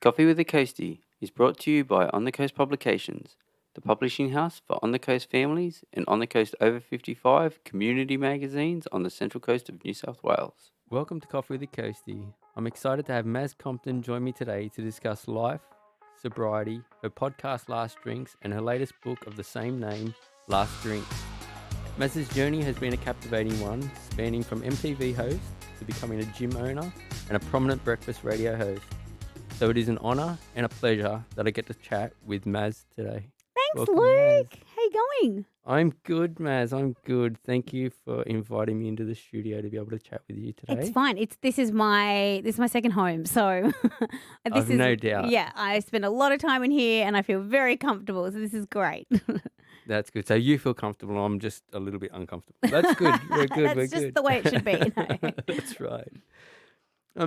Coffee with the Coastie is brought to you by On the Coast Publications, the publishing house for On the Coast families and On the Coast over 55 community magazines on the central coast of New South Wales. Welcome to Coffee with the Coastie. I'm excited to have Maz Compton join me today to discuss life, sobriety, her podcast Last Drinks, and her latest book of the same name, Last Drinks. Maz's journey has been a captivating one, spanning from MTV host to becoming a gym owner and a prominent breakfast radio host. So it is an honour and a pleasure that I get to chat with Maz today. Thanks, Welcome, Luke. Maz. How you going? I'm good, Maz. I'm good. Thank you for inviting me into the studio to be able to chat with you today. It's fine. This is my second home, so I've no doubt. Yeah, I spend a lot of time in here, and I feel very comfortable. So this is great. That's good. So you feel comfortable. I'm just a little bit uncomfortable. That's good. We're good. That's We're just good. the way it should be. No. That's right.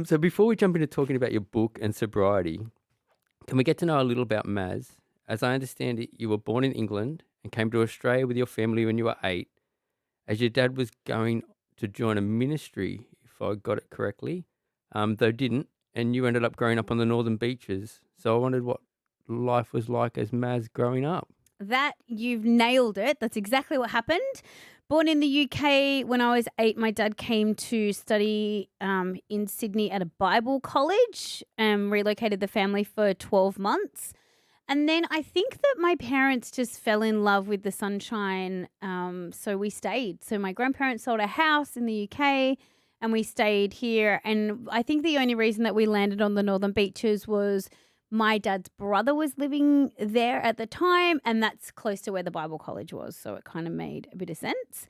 So before we jump into talking about your book and sobriety, can we get to know a little about Maz? As I understand it, you were born in England and came to Australia with your family when you were 8, as your dad was going to join a ministry, if I got it correctly, though didn't, and you ended up growing up on the northern beaches. So I wondered what life was like as Maz growing up. That you've nailed it. That's exactly what happened. Born in the UK when I was 8, my dad came to study in Sydney at a Bible college and relocated the family for 12 months. And then I think that my parents just fell in love with the sunshine, so we stayed. So my grandparents sold a house in the UK and we stayed here. And I think the only reason that we landed on the northern beaches was my dad's brother was living there at the time, and that's close to where the Bible college was, so it kind of made a bit of sense.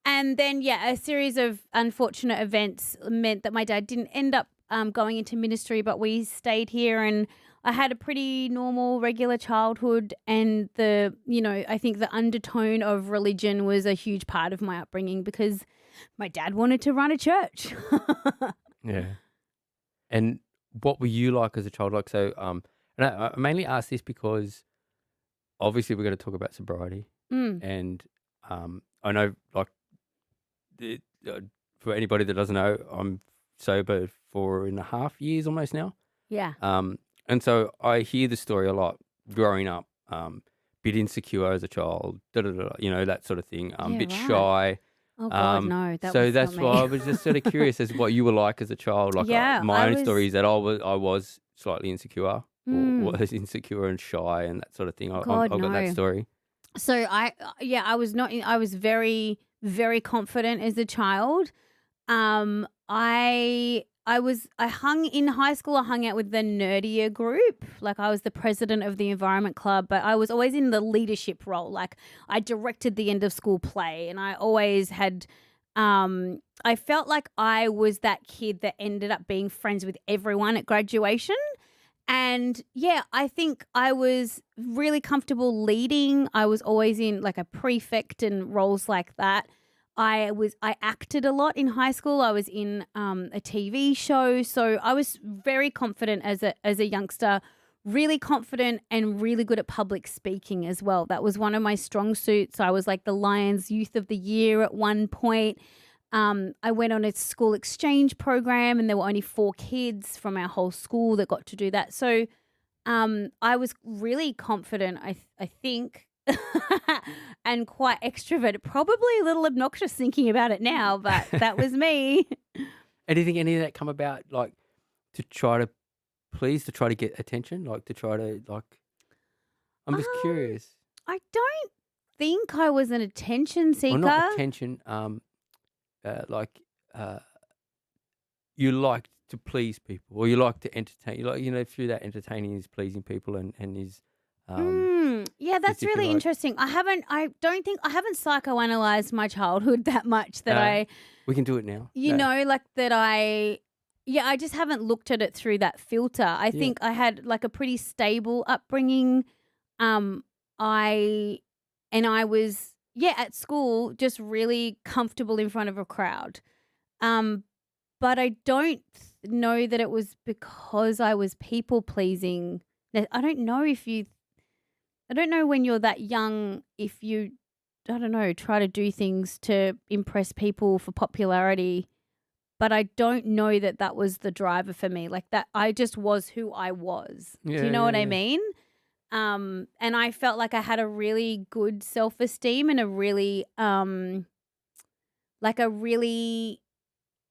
And then, a series of unfortunate events meant that my dad didn't end up going into ministry, but we stayed here, and I had a pretty normal, regular childhood, and I think the undertone of religion was a huge part of my upbringing because my dad wanted to run a church. Yeah. And what were you like as a child? Like, so, and I mainly ask this because obviously we're going to talk about sobriety, and I know, like, for anybody that doesn't know, I'm sober 4.5 years almost now. Yeah. And so I hear the story a lot growing up, bit insecure as a child, that sort of thing, bit right. shy. Oh, God, no. That's why I was just sort of curious as what you were like as a child. Like, my own story is that I was slightly insecure, or was insecure and shy and that sort of thing. I've got that story. So I was very, very confident as a child. In high school, I hung out with the nerdier group. Like, I was the president of the environment club, but I was always in the leadership role. Like, I directed the end of school play, and I always had, I felt like I was that kid that ended up being friends with everyone at graduation. And I think I was really comfortable leading. I was always in like a prefect and roles like that. I acted a lot in high school. I was in a TV show, so I was very confident as a youngster, really confident and really good at public speaking as well. That was one of my strong suits. I was like the Lions Youth of the Year at one point. I went on a school exchange program, and there were only 4 kids from our whole school that got to do that. So I was really confident, I think. And quite extroverted, probably a little obnoxious thinking about it now, but that was me. And do you think any of that come about, like, to try to get attention, like to try to, like, I'm just curious. I don't think I was an attention seeker. Or not attention, you like to please people, or you like to entertain, through that entertaining is pleasing people and is yeah, that's really interesting. I haven't psychoanalyzed my childhood that much that we can do it now. I just haven't looked at it through that filter. I think I had like a pretty stable upbringing. I was at school just really comfortable in front of a crowd. But I don't know that it was because I was people pleasing. I don't know when you're that young if you, try to do things to impress people for popularity. but I don't know that that was the driver for me. Like that, I just was who I was. Do Yeah, you know yeah, what I yeah. mean? And I felt like I had a really good self-esteem and a really, like a really,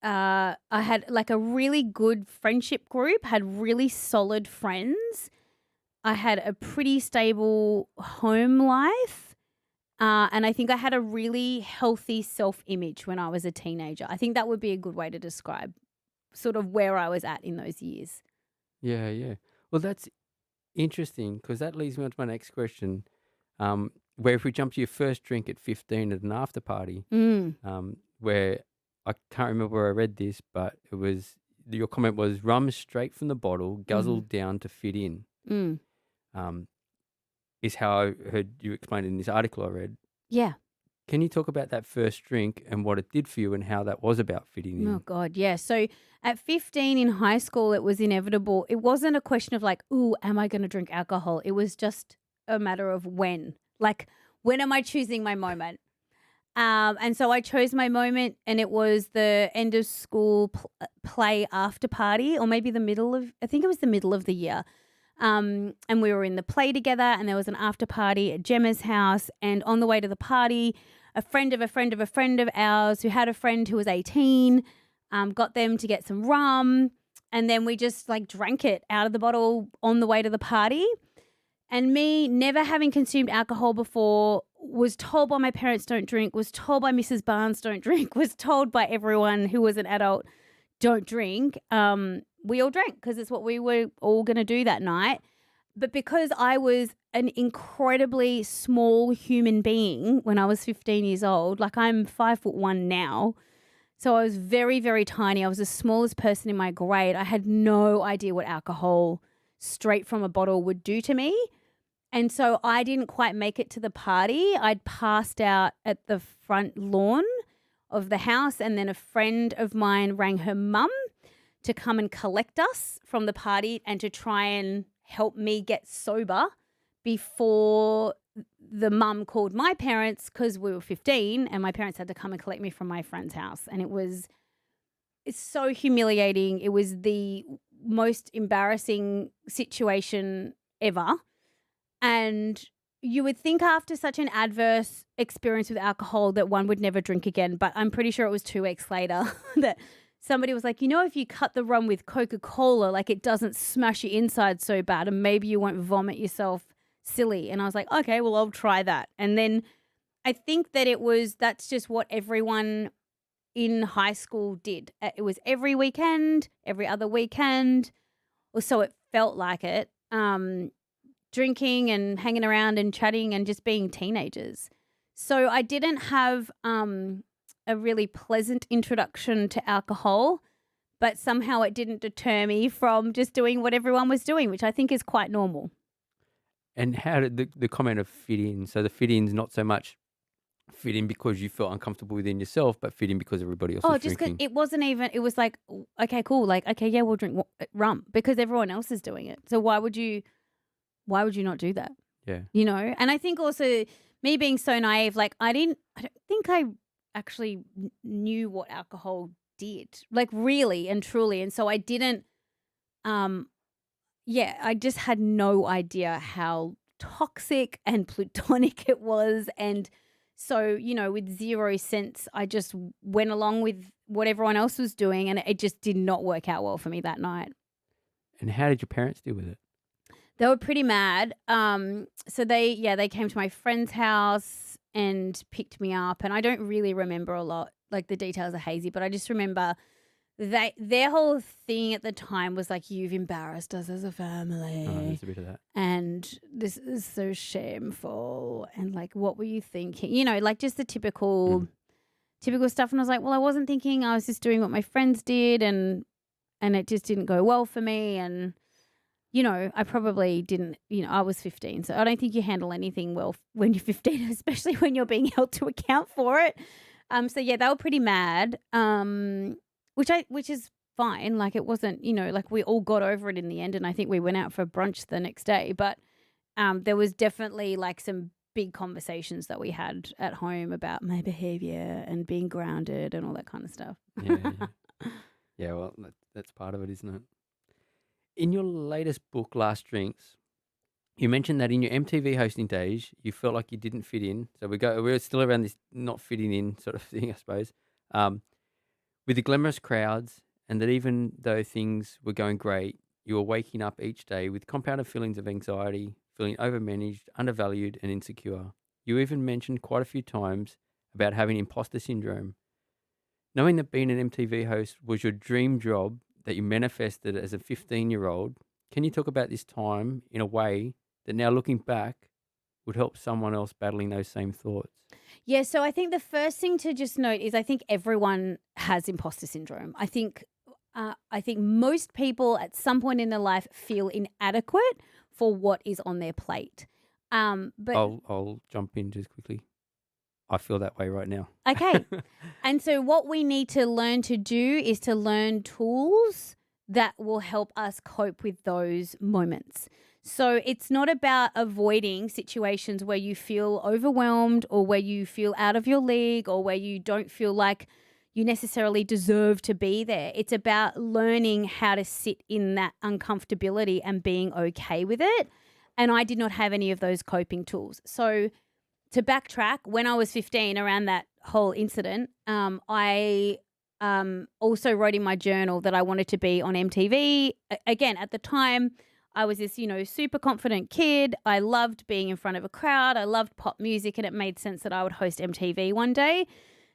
I had like a really good friendship group, had really solid friends. I had a pretty stable home life. And I think I had a really healthy self-image when I was a teenager. I think that would be a good way to describe sort of where I was at in those years. Yeah, yeah. Well, that's interesting because that leads me on to my next question. Where if we jump to your first drink at 15 at an after party, Mm, where I can't remember where I read this, but it was your comment was rum straight from the bottle, mhm, guzzled down to fit in. mm. Um, is how I heard you explain it in this article I read. Yeah. Can you talk about that first drink and what it did for you and how that was about fitting Oh in? God, yeah. So at 15 in high school, it was inevitable. It wasn't a question of like, "Ooh, am I going to drink alcohol?" It was just a matter of when. Like, when am I choosing my moment? And so I chose my moment, and it was the end of school play after party, or maybe the middle of. I think it was the middle of the year. And we were in the play together, and there was an after party at Gemma's house. And on the way to the party, a friend of a friend of a friend of ours who had a friend who was 18, got them to get some rum. And then we just like drank it out of the bottle on the way to the party. And me, never having consumed alcohol before, was told by my parents don't drink, was told by Mrs. Barnes don't drink, was told by everyone who was an adult don't drink. We all drank because it's what we were all going to do that night. But because I was an incredibly small human being when I was 15 years old, like I'm 5'1" now. So I was very, very tiny. I was the smallest person in my grade. I had no idea what alcohol straight from a bottle would do to me. And so I didn't quite make it to the party. I'd passed out at the front lawn of the house, and then a friend of mine rang her mum to come and collect us from the party and to try and help me get sober before the mum called my parents, because we were 15 and my parents had to come and collect me from my friend's house. And it's so humiliating. It was the most embarrassing situation ever. And you would think after such an adverse experience with alcohol that one would never drink again. But I'm pretty sure it was 2 weeks later that somebody was like, if you cut the rum with Coca-Cola, like it doesn't smash your inside so bad and maybe you won't vomit yourself silly. And I was like, okay, well, I'll try that. And then I think that that's just what everyone in high school did. It was every weekend, every other weekend, or so it felt like it. Drinking and hanging around and chatting and just being teenagers. So I didn't have a really pleasant introduction to alcohol, but somehow it didn't deter me from just doing what everyone was doing, which I think is quite normal. And how did the comment of fit in? So the fit in's not so much fit in because you felt uncomfortable within yourself, but fit in because everybody else Oh, was just because drinking. it wasn't even, it was like, okay, cool. Like, okay, yeah, we'll drink rum because everyone else is doing it. So why would you not do that? Yeah. And I think also me being so naive, like I don't think I actually knew what alcohol did, like really and truly. And so I didn't, I just had no idea how toxic and plutonic it was. And so, with 0 sense, I just went along with what everyone else was doing, and it just did not work out well for me that night. And how did your parents deal with it? They were pretty mad. So they came to my friend's house and picked me up, and I don't really remember a lot. Like the details are hazy, but I just remember their whole thing at the time was like, "You've embarrassed us as a Oh, family, there's a bit of that. and this is so shameful." And like, what were you thinking? Like just the typical stuff. And I was like, "Well, I wasn't thinking. I was just doing what my friends did, and it just didn't go well for me." And I probably didn't, I was 15, so I don't think you handle anything well when you're 15, especially when you're being held to account for it. So yeah, they were pretty mad, which is fine. Like it wasn't, like we all got over it in the end, and I think we went out for brunch the next day. But there was definitely like some big conversations that we had at home about my behavior and being grounded and all that kind of stuff. Yeah, yeah. Yeah, well, that's part of it, isn't it? In your latest book, Last Drinks, you mentioned that in your MTV hosting days, you felt like you didn't fit in. So we're still around this not fitting in sort of thing, I suppose. Um, with the glamorous crowds, and that even though things were going great, you were waking up each day with compounded feelings of anxiety, feeling overmanaged, undervalued, and insecure. You even mentioned quite a few times about having imposter syndrome. Knowing that being an MTV host was your dream job that you manifested as a 15-year-old, can you talk about this time in a way that now looking back would help someone else battling those same thoughts? Yeah, so I think the first thing to just note is I think everyone has imposter syndrome. I think most people at some point in their life feel inadequate for what is on their plate. But I'll jump in just quickly. I feel that way right now. okay. And so what we need to learn to do is to learn tools that will help us cope with those moments. So it's not about avoiding situations where you feel overwhelmed or where you feel out of your league or where you don't feel like you necessarily deserve to be there. It's about learning how to sit in that uncomfortability and being okay with it. And I did not have any of those coping tools. So to backtrack, when I was 15, around that whole incident, I also wrote in my journal that I wanted to be on MTV. Again, at the time, I was this, super confident kid. I loved being in front of a crowd. I loved pop music, and it made sense that I would host MTV one day.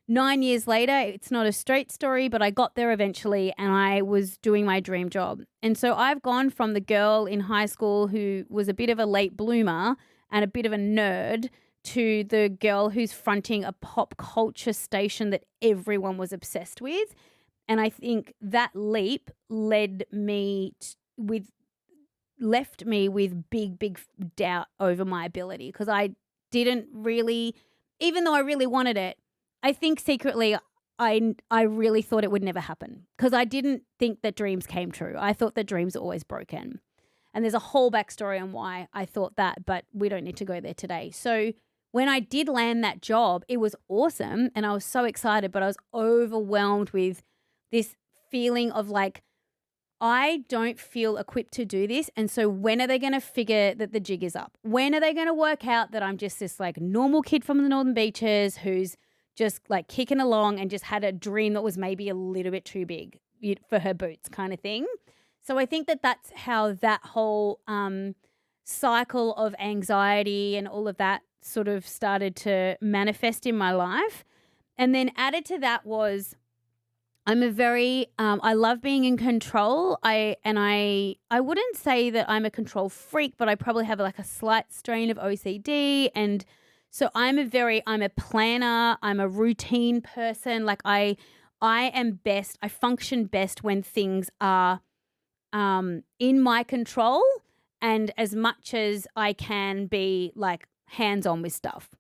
9 years later, it's not a straight story, but I got there eventually and I was doing my dream job. And so I've gone from the girl in high school who was a bit of a late bloomer and a bit of a nerd to the girl who's fronting a pop culture station that everyone was obsessed with. And I think that leap led me left me with big doubt over my ability because I didn't really, even though I really wanted it, I think secretly I really thought it would never happen because I didn't think that dreams came true. I thought that dreams are always broken. And there's a whole backstory on why I thought that, but we don't need to go there today. So when I did land that job, it was awesome and I was so excited, but I was overwhelmed with this feeling of like, I don't feel equipped to do this. And so when are they going to figure that the jig is up? When are they going to work out that I'm just this like normal kid from the Northern Beaches who's just like kicking along and just had a dream that was maybe a little bit too big for her boots kind of thing? So I think that that's how that whole cycle of anxiety and all of that sort of started to manifest in my life. And then added to that was I'm a very I love being in control. I wouldn't say that I'm a control freak, but I probably have like a slight strain of OCD. And so I'm a planner, I'm a routine person. Like I am best, I function best when things are in my control and as much as I can be like hands on with stuff.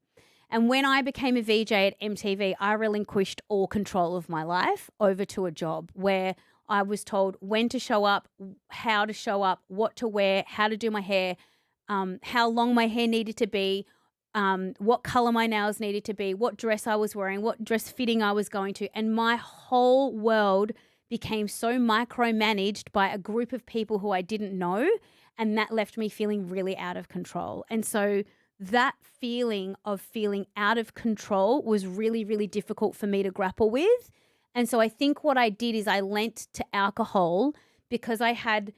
And when I became a VJ at MTV, I relinquished all control of my life over to a job where I was told when to show up, how to show up, what to wear, how to do my hair, how long my hair needed to be, what color my nails needed to be, what dress I was wearing, what dress fitting I was going to. And my whole world became so micromanaged by a group of people who I didn't know. And that left me feeling really out of control. And so that feeling of feeling out of control was really, really difficult for me to grapple with. And so I think what I did is I lent to alcohol because I had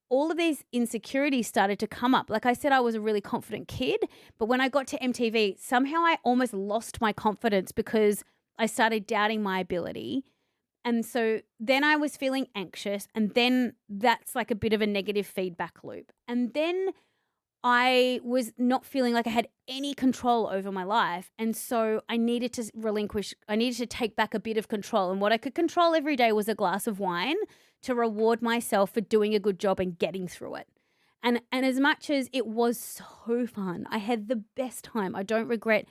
all of these insecurities started to come up. Like I said, I was a really confident kid, but when I got to MTV, somehow I almost lost my confidence because I started doubting my ability. And so then I was feeling anxious, and then that's like a bit of a negative feedback loop. And then I was not feeling like I had any control over my life. And so I needed to take back a bit of control. And what I could control every day was a glass of wine to reward myself for doing a good job and getting through it. And as much as it was so fun, I had the best time. I don't regret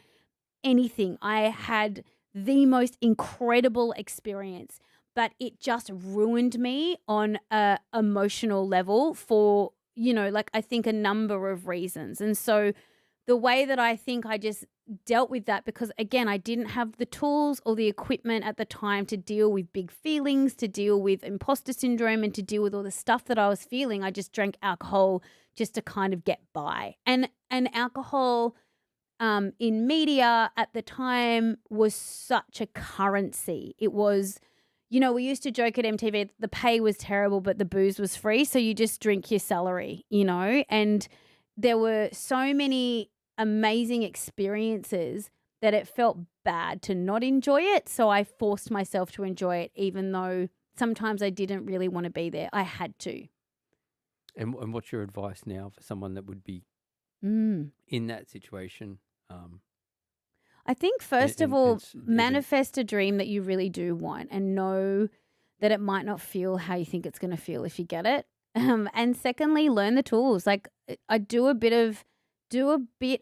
anything. I had the most incredible experience, but it just ruined me on a emotional level for, like I think a number of reasons. And so the way that I think I just dealt with that, because again, I didn't have the tools or the equipment at the time to deal with big feelings, to deal with imposter syndrome, and to deal with all the stuff that I was feeling. I just drank alcohol just to kind of get by. And alcohol in media at the time was such a currency. It was, we used to joke at MTV, the pay was terrible, but the booze was free. So you just drink your salary, and there were so many amazing experiences that it felt bad to not enjoy it. So I forced myself to enjoy it, even though sometimes I didn't really want to be there. I had to. And what's your advice now for someone that would be Mm. in that situation? I think first of and all, it's manifest a dream that you really do want, and know that it might not feel how you think it's going to feel if you get it. And secondly, learn the tools. Like, I do a bit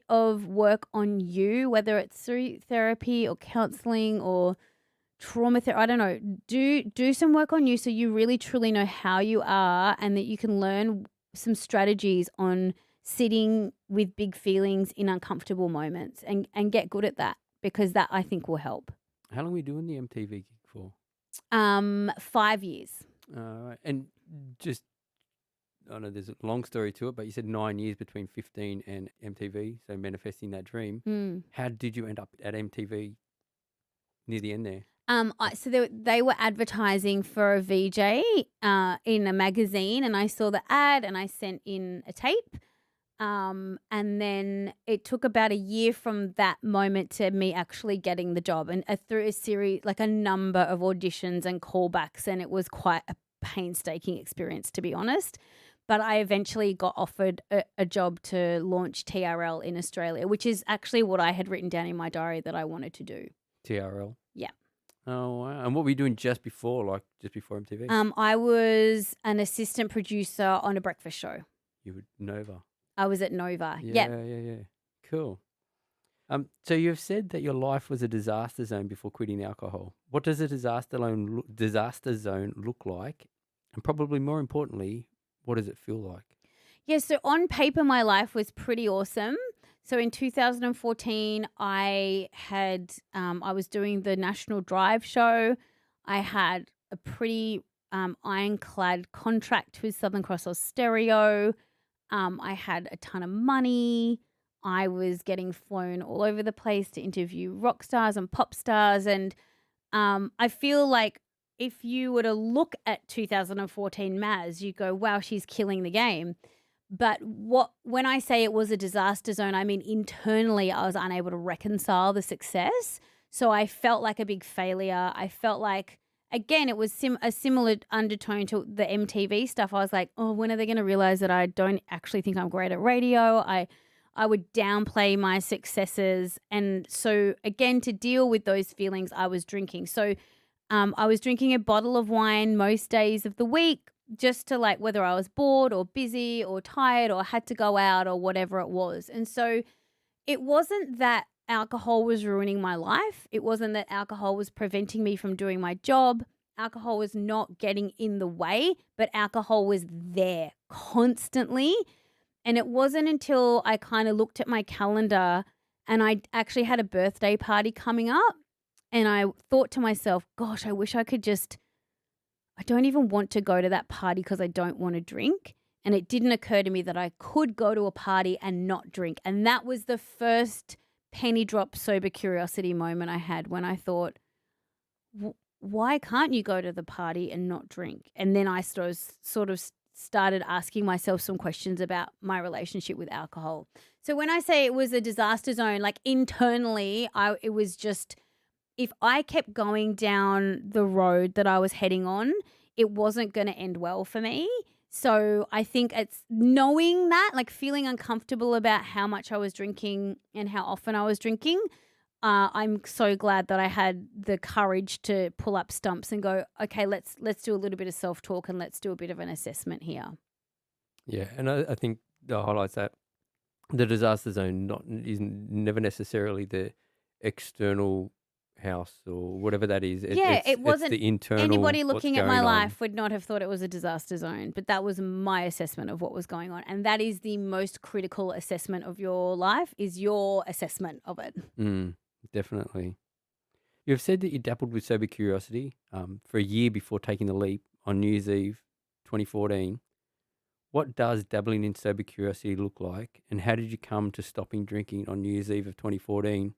of work on you, whether it's through therapy or counseling or trauma therapy. I don't know. Do some work on you so you really truly know how you are, and that you can learn some strategies on sitting with big feelings in uncomfortable moments, and get good at that, because that I think will help. How long were you doing the MTV gig for? 5 years. And just, I know there's a long story to it, but you said 9 years between 15 and MTV, so manifesting that dream. Mm. How did you end up at MTV near the end there? So they were advertising for a VJ in a magazine, and I saw the ad and I sent in a tape. And then it took about a year from that moment to me actually getting the job, and through a series, like a number of auditions and callbacks, and it was quite a painstaking experience, to be honest. But I eventually got offered a job to launch TRL in Australia, which is actually what I had written down in my diary that I wanted to do. TRL? Yeah. Oh, wow. And what were you doing just before MTV? I was an assistant producer on a breakfast show. You were Nova. I was at Nova. Yeah. Cool. So you've said that your life was a disaster zone before quitting alcohol. What does a disaster zone look like? And probably more importantly, what does it feel like? Yeah, so on paper, my life was pretty awesome. So in 2014, I was doing the National Drive show. I had a pretty ironclad contract with Southern Cross Austereo. I had a ton of money. I was getting flown all over the place to interview rock stars and pop stars. And I feel like if you were to look at 2014 Maz, you go, wow, she's killing the game. But when I say it was a disaster zone, I mean internally I was unable to reconcile the success. So I felt like a big failure. I felt like, again, it was a similar undertone to the MTV stuff. I was like, oh, when are they going to realize that I don't actually think I'm great at radio? I would downplay my successes. And so, again, to deal with those feelings, I was drinking. So I was drinking a bottle of wine most days of the week, just to, like, whether I was bored or busy or tired or had to go out or whatever it was. And so it wasn't that alcohol was ruining my life. It wasn't that alcohol was preventing me from doing my job. Alcohol was not getting in the way, but alcohol was there constantly. And it wasn't until I kind of looked at my calendar, and I actually had a birthday party coming up, and I thought to myself, gosh, I wish I could I don't even want to go to that party because I don't want to drink. And it didn't occur to me that I could go to a party and not drink. And that was the first penny drop sober curiosity moment I had, when I thought, why can't you go to the party and not drink? And then I sort of started asking myself some questions about my relationship with alcohol. So when I say it was a disaster zone, like internally, it was just, if I kept going down the road that I was heading on, it wasn't going to end well for me. So I think it's knowing that, like feeling uncomfortable about how much I was drinking and how often I was drinking. I'm so glad that I had the courage to pull up stumps and go, okay, let's do a little bit of self-talk, and let's do a bit of an assessment here. Yeah, and I think that highlights that the disaster zone is never necessarily the external house or whatever that is. Yeah, it It's wasn't the internal anybody what's looking at my going on. life would not have thought it was a disaster zone, but that was my assessment of what was going on. And that is the most critical assessment of your life is your assessment of it. Mm, definitely. You have said that you dabbled with sober curiosity for a year before taking the leap on New Year's Eve 2014. What does dabbling in sober curiosity look like, and how did you come to stopping drinking on New Year's Eve of 2014?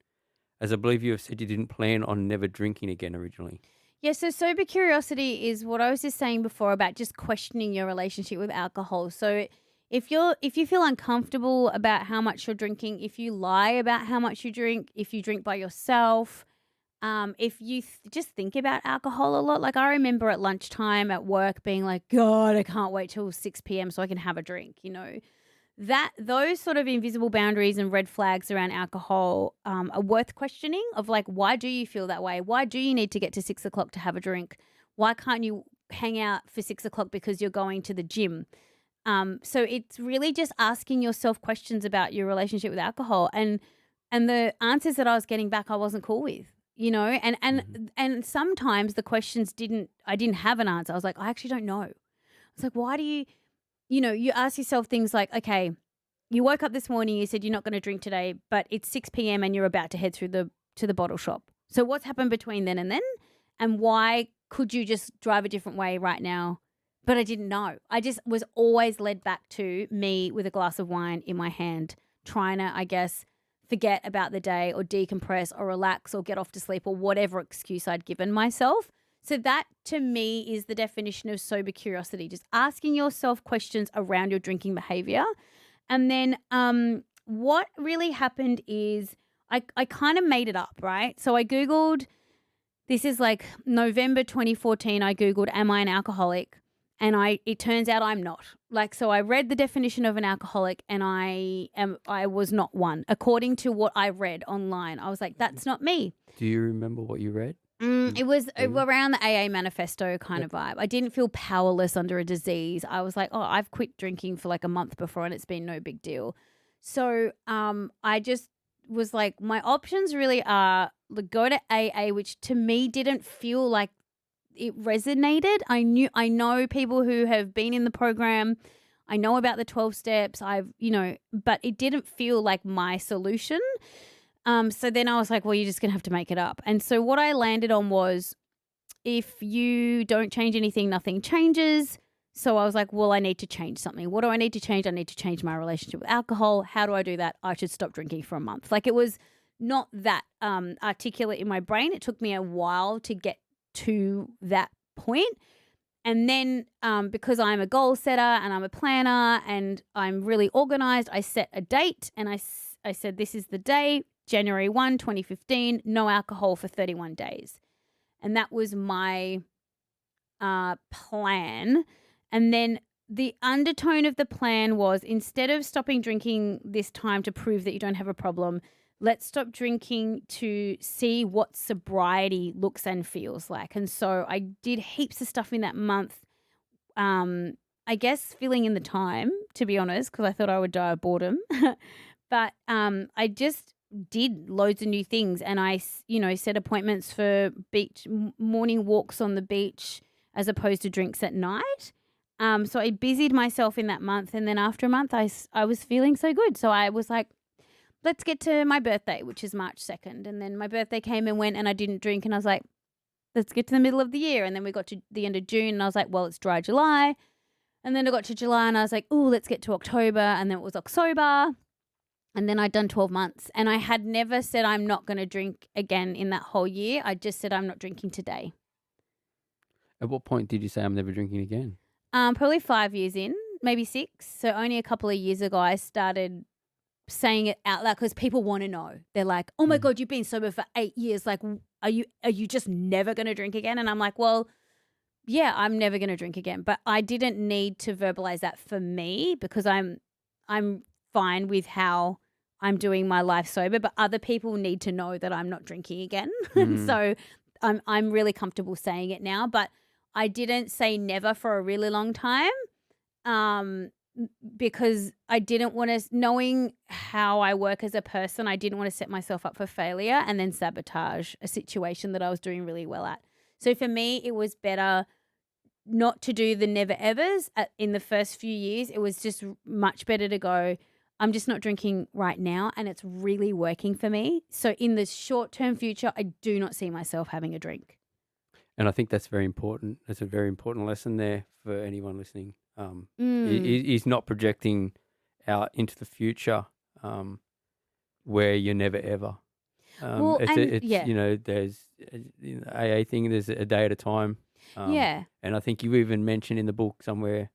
As I believe you have said you didn't plan on never drinking again originally. Yeah, so sober curiosity is what I was just saying before about just questioning your relationship with alcohol. So if you feel uncomfortable about how much you're drinking, if you lie about how much you drink, if you drink by yourself, if you just think about alcohol a lot, like I remember at lunchtime at work being like, God, I can't wait till 6 p.m. so I can have a drink, that those sort of invisible boundaries and red flags around alcohol are worth questioning of like, why do you feel that way? Why do you need to get to 6 o'clock to have a drink? Why can't you hang out for 6 o'clock because you're going to the gym? So it's really just asking yourself questions about your relationship with alcohol and the answers that I was getting back I wasn't cool with, and Mhm. and sometimes the questions I didn't have an answer. I was like, I actually don't know. I was like, why do you ask yourself things like, okay, you woke up this morning, you said you're not going to drink today, but it's 6 p.m. and you're about to head through to the bottle shop. So what's happened between then and then? And why could you just drive a different way right now? But I didn't know. I just was always led back to me with a glass of wine in my hand, trying to, I guess, forget about the day or decompress or relax or get off to sleep or whatever excuse I'd given myself. So that to me is the definition of sober curiosity, just asking yourself questions around your drinking behavior. And then what really happened is I kind of made it up, right? So I Googled, this is like November 2014, I Googled, am I an alcoholic? And it turns out I'm not. Like, so I read the definition of an alcoholic and I was not one. According to what I read online, I was like, that's not me. Do you remember what you read? It was Google? around the AA manifesto kind Yep. of vibe. I didn't feel powerless under a disease. I was like, oh, I've quit drinking for like a month before and it's been no big deal. So I just was like, my options really are go to AA, which to me didn't feel like it resonated. I know people who have been in the program. I know about the 12 steps. But it didn't feel like my solution. So then I was like, well, you're just going to have to make it up. And so what I landed on was if you don't change anything, nothing changes. So I was like, well, I need to change something. What do I need to change? I need to change my relationship with alcohol. How do I do that? I should stop drinking for a month. Like it was not that articulate in my brain. It took me a while to get to that point. And then because I'm a goal setter and I'm a planner and I'm really organized, I set a date and I said, this is the day, January 1, 2015, no alcohol for 31 days. And that was my plan. And then the undertone of the plan was instead of stopping drinking this time to prove that you don't have a problem, let's stop drinking to see what sobriety looks and feels like. And so I did heaps of stuff in that month. I guess filling in the time, to be honest, because I thought I would die of boredom. But I just did loads of new things, and I set appointments for beach morning walks on the beach as opposed to drinks at night. So I busied myself in that month, and then after a month, I was feeling so good. So I was like, let's get to my birthday, which is March 2nd. And then my birthday came and went and I didn't drink. And I was like, let's get to the middle of the year. And then we got to the end of June and I was like, well, it's dry July. And then I got to July and I was like, oh, let's get to October. And then it was October. And then I'd done 12 months. And I had never said I'm not going to drink again in that whole year. I just said I'm not drinking today. At what point did you say I'm never drinking again? Probably 5 years in, maybe 6. So only a couple of years ago, I started saying it out loud because people want to know. They're like, oh my God, you've been sober for 8 years. Like, are you just never going to drink again? And I'm like, well, yeah, I'm never going to drink again. But I didn't need to verbalize that for me because I'm fine with how I'm doing my life sober. But other people need to know that I'm not drinking again. And so I'm really comfortable saying it now. But I didn't say never for a really long time. because I didn't want to, knowing how I work as a person, I didn't want to set myself up for failure and then sabotage a situation that I was doing really well at. So for me, it was better not to do the never evers in the first few years. It was just much better to go, I'm just not drinking right now and it's really working for me. So in the short term future, I do not see myself having a drink. And I think that's very important. That's a very important lesson there for anyone listening. Mm. Is not projecting out into the future, where you're never ever. Well, and It's yeah, there's AA thing. There's a day at a time. yeah. And I think you even mentioned in the book somewhere,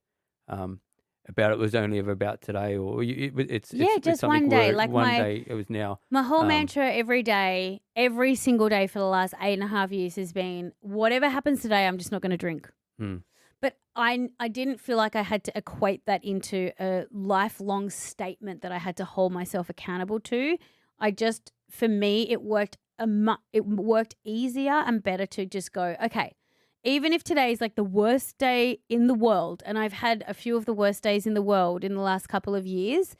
um, about it was only ever about today, or Yeah, it's just something one day. where Like one day it was now. my whole Um, mantra every day, every single day for the last 8.5 years has been whatever happens today, I'm just not going to drink. mm, But I didn't feel like I had to equate that into a lifelong statement that I had to hold myself accountable to. For me, it worked easier and better to just go, okay, even if today is like the worst day in the world, and I've had a few of the worst days in the world in the last couple of years,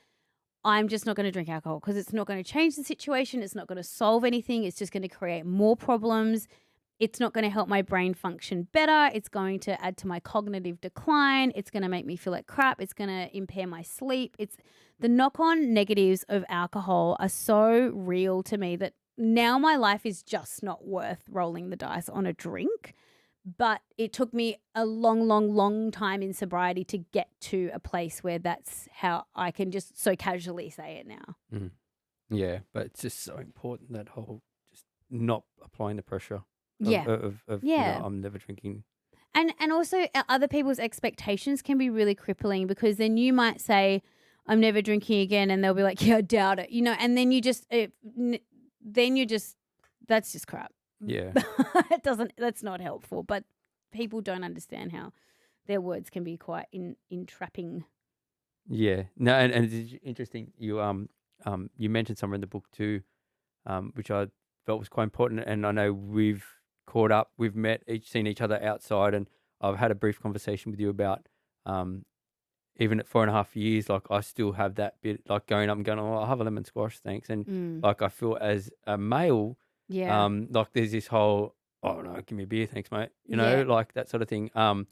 I'm just not going to drink alcohol because it's not going to change the situation. It's not going to solve anything. It's just going to create more problems. It's not going to help my brain function better. It's going to add to my cognitive decline. It's going to make me feel like crap. It's going to impair my sleep. It's the knock-on negatives of alcohol are so real to me that now my life is just not worth rolling the dice on a drink. But it took me a long, long, long time in sobriety to get to a place where that's how I can just so casually say it now. mm, yeah, but it's just so important, that whole just not applying the pressure Yeah. of Yeah. I'm never drinking. And also other people's expectations can be really crippling because then you might say, I'm never drinking again. And they'll be like, yeah, I doubt it, and then that's just crap. Yeah, That's not helpful. But people don't understand how their words can be quite entrapping. yeah. No, and it's interesting. You mentioned somewhere in the book too, which I felt was quite important. And I know we've caught up, we've met, seen each other outside, and I've had a brief conversation with you about, um, even at 4.5 years, like I still have that bit, like going up and going, oh, I'll have a lemon squash, thanks. And Mm, like I feel as a male, yeah. like there's this whole, oh no, give me a beer, thanks, mate. Yeah. Like that sort of thing. And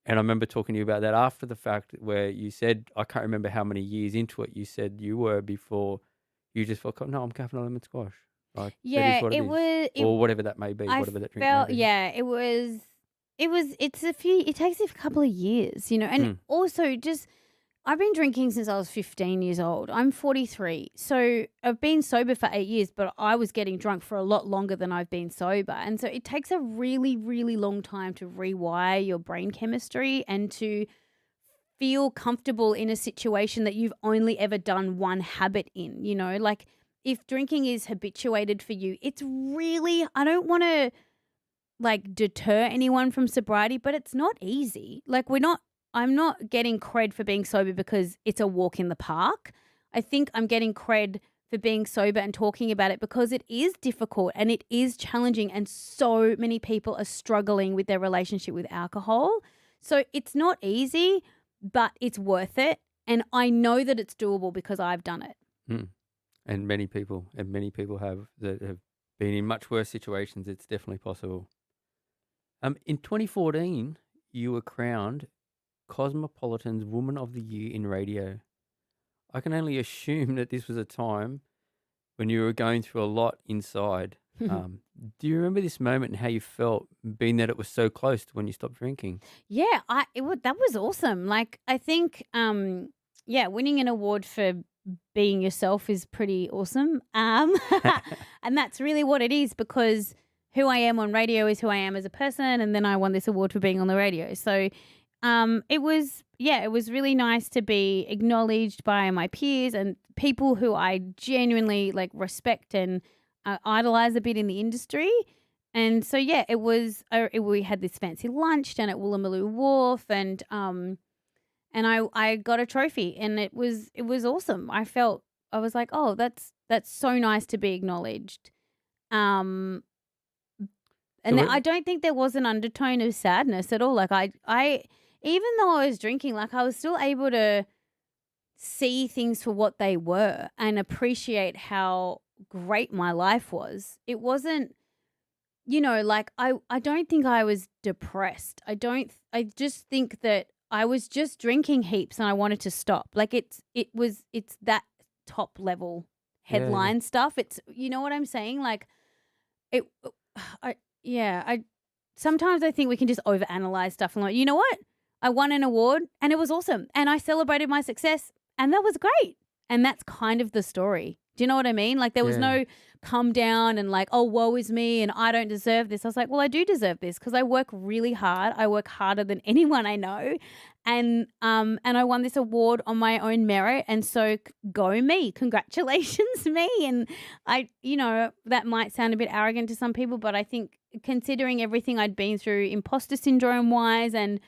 I remember talking to you about that after the fact, where you said, I can't remember how many years into it you said you were before you just felt, no, I'm having a lemon squash. Like that is Yeah. what it It is, was. or whatever that may be, I whatever that drink may felt, be. yeah, it takes a couple of years, and Mm, also just, I've been drinking since I was 15 years old. I'm 43. So I've been sober for 8 years, but I was getting drunk for a lot longer than I've been sober. And so it takes a really, really long time to rewire your brain chemistry and to feel comfortable in a situation that you've only ever done one habit in, like if drinking is habituated for you, it's really, I don't want to like deter anyone from sobriety, but it's not easy. Like I'm not getting cred for being sober because it's a walk in the park. I think I'm getting cred for being sober and talking about it because it is difficult and it is challenging and so many people are struggling with their relationship with alcohol. So it's not easy, but it's worth it. And I know that it's doable because I've done it. mm. And many people have that have been in much worse situations. It's definitely possible. In 2014, you were crowned Cosmopolitan's Woman of the Year in Radio. I can only assume that this was a time when you were going through a lot inside. Do you remember this moment and how you felt, being that it was so close to when you stopped drinking? Yeah, that was awesome. Like I think yeah, winning an award for being yourself is pretty awesome. And that's really what it is because who I am on radio is who I am as a person and then I won this award for being on the radio. So it was really nice to be acknowledged by my peers and people who I genuinely like respect and idolize a bit in the industry. And so yeah, we had this fancy lunch down at Woolloomooloo Wharf, and I got a trophy, and it was awesome. I was like, oh, that's so nice to be acknowledged. Um, So, and I don't think there was an undertone of sadness at all. Like I even though I was drinking, like I was still able to see things for what they were and appreciate how great my life was. It wasn't, like I don't think I was depressed. I just think that I was just drinking heaps and I wanted to stop. Like it's that top level Yeah, yeah. headline stuff. It's you know what I'm saying? Like it I sometimes I think we can just overanalyze stuff and like, you know what? I won an award and it was awesome and I celebrated my success and that was great. And that's kind of the story. Do you know what I mean? Like there was Yeah. no come down and like, oh, woe is me and I don't deserve this. I was like, well, I do deserve this because I work really hard. I work harder than anyone I know. And I won this award on my own merit. And so go me. Congratulations, me. And that might sound a bit arrogant to some people, but I think considering everything I'd been through imposter syndrome wise and,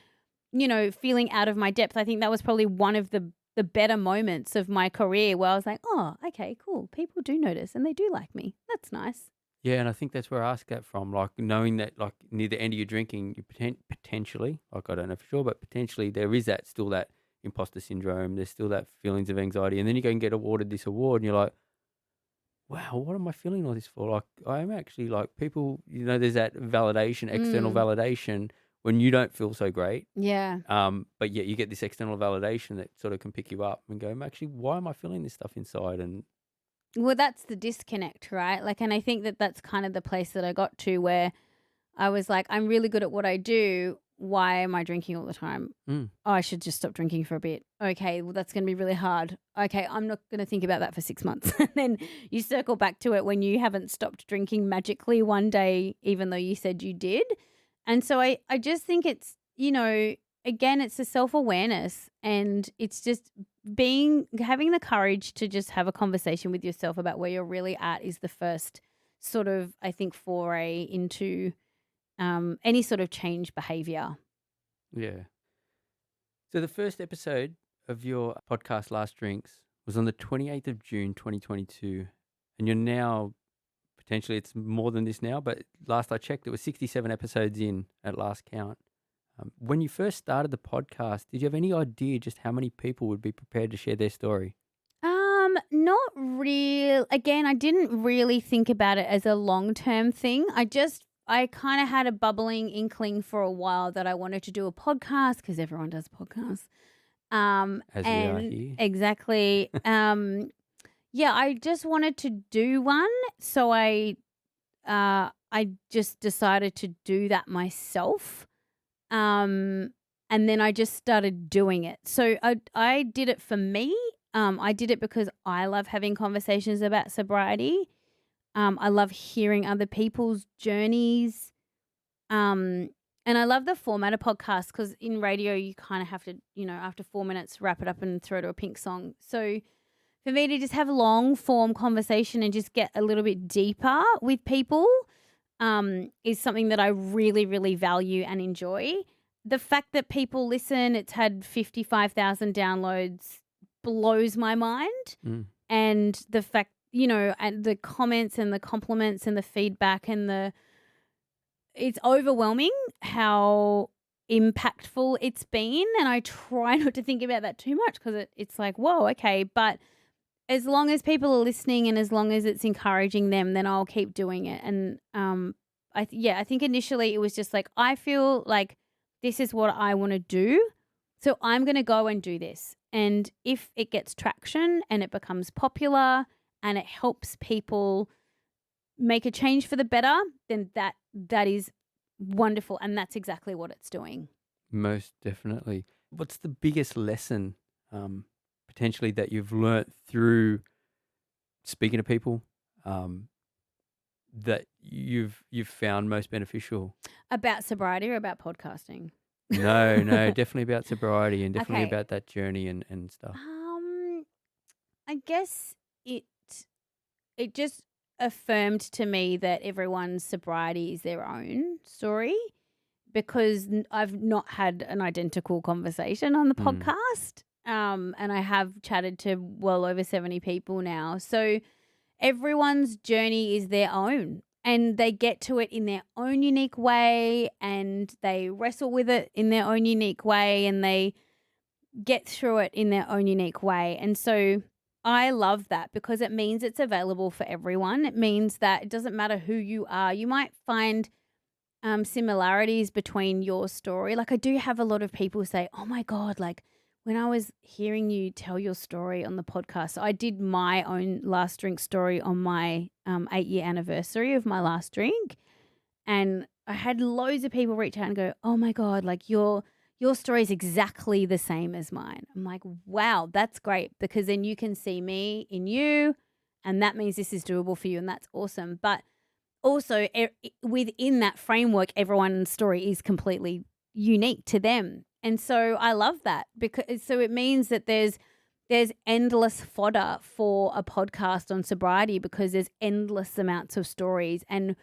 feeling out of my depth, I think that was probably one of the better moments of my career where I was like, oh, okay, cool. People do notice and they do like me. That's nice. Yeah, and I think that's where I ask that from, like, knowing that, like, near the end of your drinking, you potentially, like, I don't know for sure, but potentially there is that still that imposter syndrome, there's still that feelings of anxiety, and then you go and get awarded this award, and you're like, "Wow, what am I feeling all this for?" Like, I am actually, like, people, there's that validation, external Mm, validation when you don't feel so great, yeah. but yet you get this external validation that sort of can pick you up and go, "Actually, why am I feeling this stuff inside?" And Well, that's the disconnect, right? Like, and I think that that's kind of the place that I got to where I was like, I'm really good at what I do. Why am I drinking all the time? mm, Oh, I should just stop drinking for a bit. Okay, well, that's going to be really hard. Okay, I'm not going to think about that for 6 months. And then you circle back to it when you haven't stopped drinking magically one day, even though you said you did. And so I just think it's, again, it's a self awareness and it's just having the courage to just have a conversation with yourself about where you're really at is the first sort of, I think, foray into any sort of change behavior. yeah. So the first episode of your podcast, Last Drinks, was on the 28th of June, 2022. And you're now, potentially it's more than this now, but last I checked, it was 67 episodes in at last count. When you first started the podcast, did you have any idea just how many people would be prepared to share their story? Not real. Again, I didn't really think about it as a long-term thing. I kind of had a bubbling inkling for a while that I wanted to do a podcast because everyone does podcasts. As we are And here. exactly. Yeah, I just wanted to do one, so I just decided to do that myself. And then I just started doing it. So I did it for me. I did it because I love having conversations about sobriety. I love hearing other people's journeys. And I love the format of podcasts because in radio you kind of have to, after 4 minutes, wrap it up and throw to a pink song. So for me to just have long form conversation and just get a little bit deeper with people is something that I really, really value and enjoy. The fact that people listen, it's had 55,000 downloads, blows my mind. Mm. And the fact, and the comments and the compliments and the feedback and it's overwhelming how impactful it's been. And I try not to think about that too much because it's like, whoa, okay. But as long as people are listening and as long as it's encouraging them, then I'll keep doing it. And I think initially it was just like I feel like this is what I want to do, so I'm going to go and do this. And if it gets traction and it becomes popular and it helps people make a change for the better, then that is wonderful, and that's exactly what it's doing. Most definitely. What's the biggest lesson potentially that you've learnt through speaking to people that you've found most beneficial? About sobriety or about podcasting? No, no, definitely about sobriety and definitely Okay. about that journey and stuff. I guess it just affirmed to me that everyone's sobriety is their own story because I've not had an identical conversation on the Mm. podcast. And I have chatted to well over 70 people now. So everyone's journey is their own and they get to it in their own unique way and they wrestle with it in their own unique way and get through it in their own unique way. And so I love that because it means it's available for everyone. It means that it doesn't matter who you are. You might find similarities between your story. Like I do have a lot of people say, "Oh my god, like when I was hearing you tell your story on the podcast, so I did my own last drink story on my 8-year anniversary of my last drink, and I had loads of people reach out and go, "Oh my god, like your story is exactly the same as mine." I'm like, "Wow, that's great because then you can see me in you, and that means this is doable for you, and that's awesome." But also within that framework, everyone's story is completely unique to them. And so I love that because so it means that there's endless fodder for a podcast on sobriety because there's endless amounts of stories, and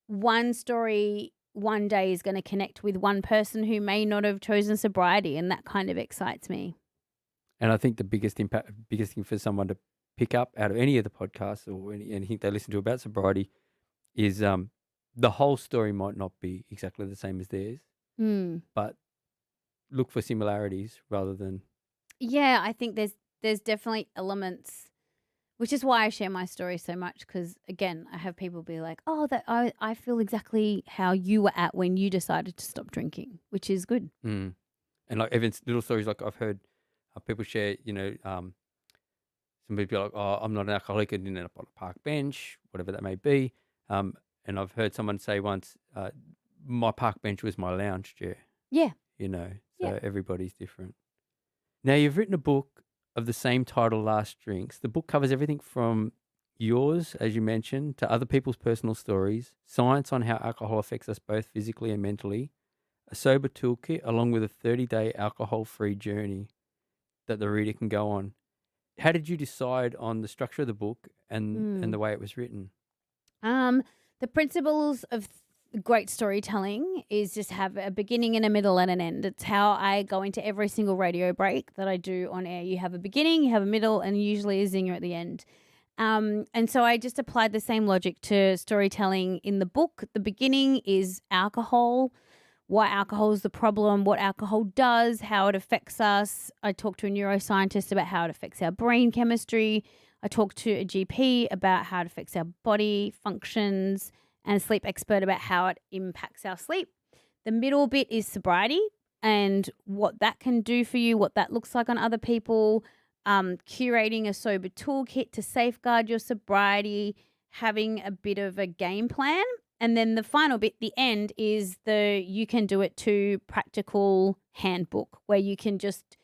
one story one day is going to connect with one person who may not have chosen sobriety, and that kind of excites me. And I think the biggest thing for someone to pick up out of any of the podcasts or anything they listen to about sobriety is the whole story might not be exactly the same as theirs, but look for similarities rather than. Yeah, I think there's definitely elements, which is why I share my story so much. Because again, I have people be like, "Oh, that I feel exactly how you were at when you decided to stop drinking," which is good. And like even little stories like I've heard people share, some people are like, "Oh, I'm not an alcoholic. I didn't end up on a park bench, whatever that may be." And I've heard someone say once, "My park bench was my lounge chair." Yeah, So yeah. everybody's different. Now, you've written a book of the same title, Last Drinks. The book covers everything from yours, as you mentioned, to other people's personal stories, science on how alcohol affects us both physically and mentally, a sober toolkit, along with a 30-day alcohol-free journey that the reader can go on. How did you decide on the structure of the book and the way it was written? The principles of great storytelling is just have a beginning and a middle and an end. It's how I go into every single radio break that I do on air. You have a beginning, you have a middle, and usually a zinger at the end. And so I just applied the same logic to storytelling in the book. The beginning is alcohol, why alcohol is the problem, what alcohol does, how it affects us. I talked to a neuroscientist about how it affects our brain chemistry. I talked to a GP about how it affects our body functions and a sleep expert about how it impacts our sleep. The middle bit is sobriety and what that can do for you, what that looks like on other people, curating a sober toolkit to safeguard your sobriety, having a bit of a game plan. And then the final bit, the end, is the you can do it too practical handbook where you can just,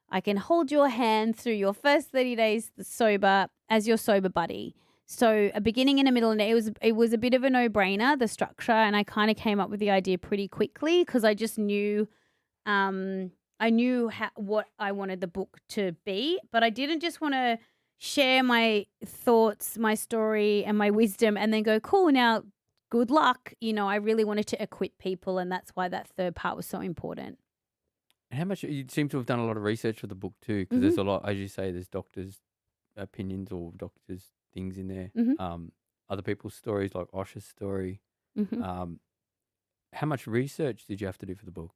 I can hold your hand through your first 30 days sober as your sober buddy. So a beginning and a middle, and it was a bit of a no-brainer, the structure, and I kind of came up with the idea pretty quickly because I just knew what I wanted the book to be, but I didn't just want to share my thoughts, my story, and my wisdom and then go, cool, now good luck. I really wanted to equip people, and that's why that third part was so important. And how much you seem to have done a lot of research for the book too, because there's a lot, as you say, there's doctors' opinions or doctors' things in there. Other people's stories, like Osh's story. How much research did you have to do for the book?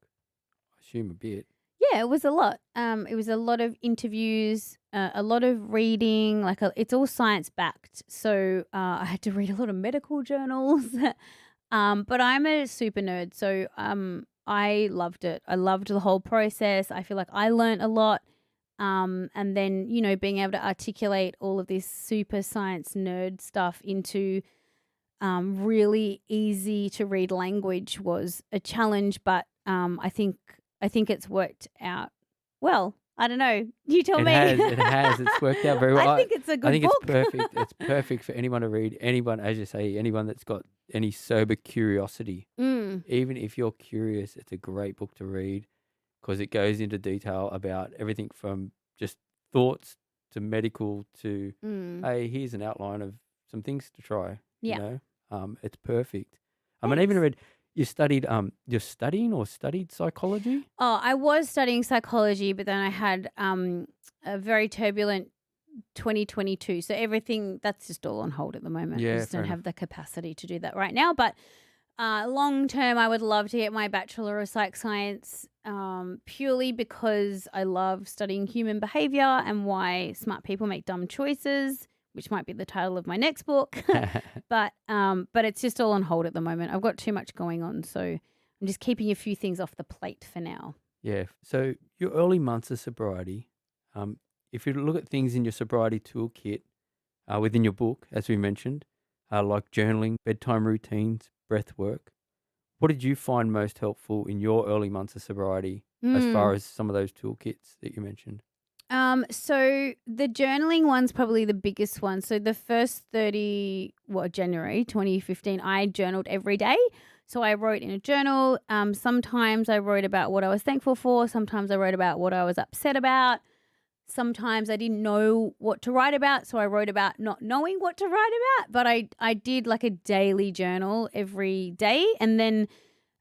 I assume a bit. Yeah, it was a lot. It was a lot of interviews, a lot of reading. It's all science backed, so I had to read a lot of medical journals. But I'm a super nerd, so I loved it. I loved the whole process. I feel like I learned a lot. And then being able to articulate all of this super science nerd stuff into really easy to read language was a challenge, but I think it's worked out well. I don't know. You tell me. It has. It's worked out very well. I think it's a good I think book. it's perfect. It's perfect for anyone to read. Anyone, as you say, anyone that's got any sober curiosity. Even if you're curious, it's a great book to read because it goes into detail about everything from just thoughts to medical to, hey, here's an outline of some things to try. Yeah. It's perfect. I even read you studied you're studying or studied psychology? Oh, I was studying psychology, but then I had a very turbulent 2022. So everything that's just all on hold at the moment. I Yeah, just fair don't enough. have the capacity to do that right now. But Long term, I would love to get my Bachelor of Psych Science purely because I love studying human behavior and why smart people make dumb choices, which might be the title of my next book. But it's just all on hold at the moment. I've got too much going on, so I'm just keeping a few things off the plate for now. Yeah. So your early months of sobriety, if you look at things in your sobriety toolkit within your book, as we mentioned, like journaling, bedtime routines, breath work, what did you find most helpful in your early months of sobriety as far Mm. as some of those toolkits that you mentioned? So the journaling one's probably the biggest one. So the first January 2015, I journaled every day. So I wrote in a journal. Sometimes I wrote about what I was thankful for. Sometimes I wrote about what I was upset about. Sometimes I didn't know what to write about, so I wrote about not knowing what to write about. But I did like a daily journal every day, and then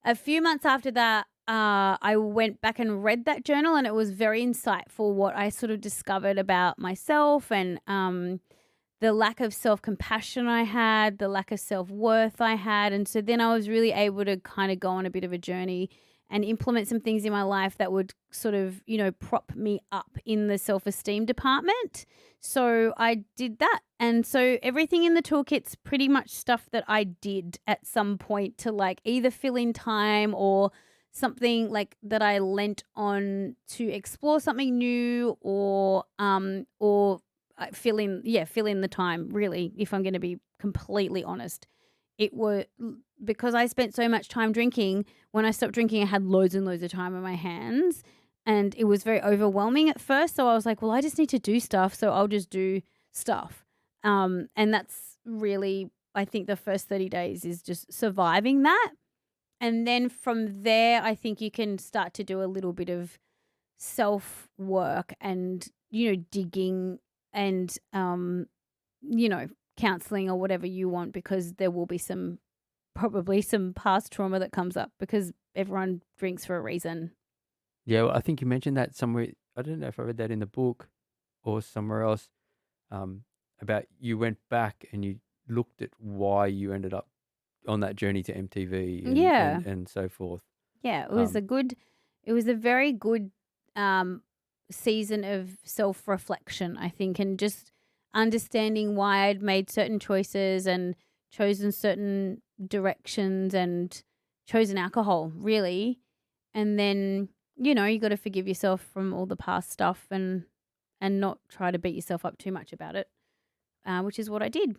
a few months after that, I went back and read that journal, and it was very insightful what I sort of discovered about myself and the lack of self-compassion I had, the lack of self-worth I had. And so then I was really able to kind of go on a bit of a journey and implement some things in my life that would sort of, prop me up in the self-esteem department. So I did that. And so everything in the toolkit's pretty much stuff that I did at some point to like either fill in time or something like that I lent on to explore something new or fill in the time, really, if I'm going to be completely honest. It was because I spent so much time drinking. When I stopped drinking, I had loads and loads of time on my hands, and it was very overwhelming at first. So I was like, well, I just need to do stuff, so I'll just do stuff. And that's really, I think, the first 30 days is just surviving that. And then from there, I think you can start to do a little bit of self work and, digging and, counseling or whatever you want, because there will be probably some past trauma that comes up because everyone drinks for a reason. Yeah, well, I think you mentioned that somewhere. I don't know if I read that in the book or somewhere else, um, about you went back and you looked at why you ended up on that journey to MTV and Yeah. so forth. Yeah. Um, It was a very good um, season of self reflection, I think, and just understanding why I'd made certain choices and chosen certain directions and chosen alcohol, really. And then, you got to forgive yourself from all the past stuff and not try to beat yourself up too much about it, which is what I did.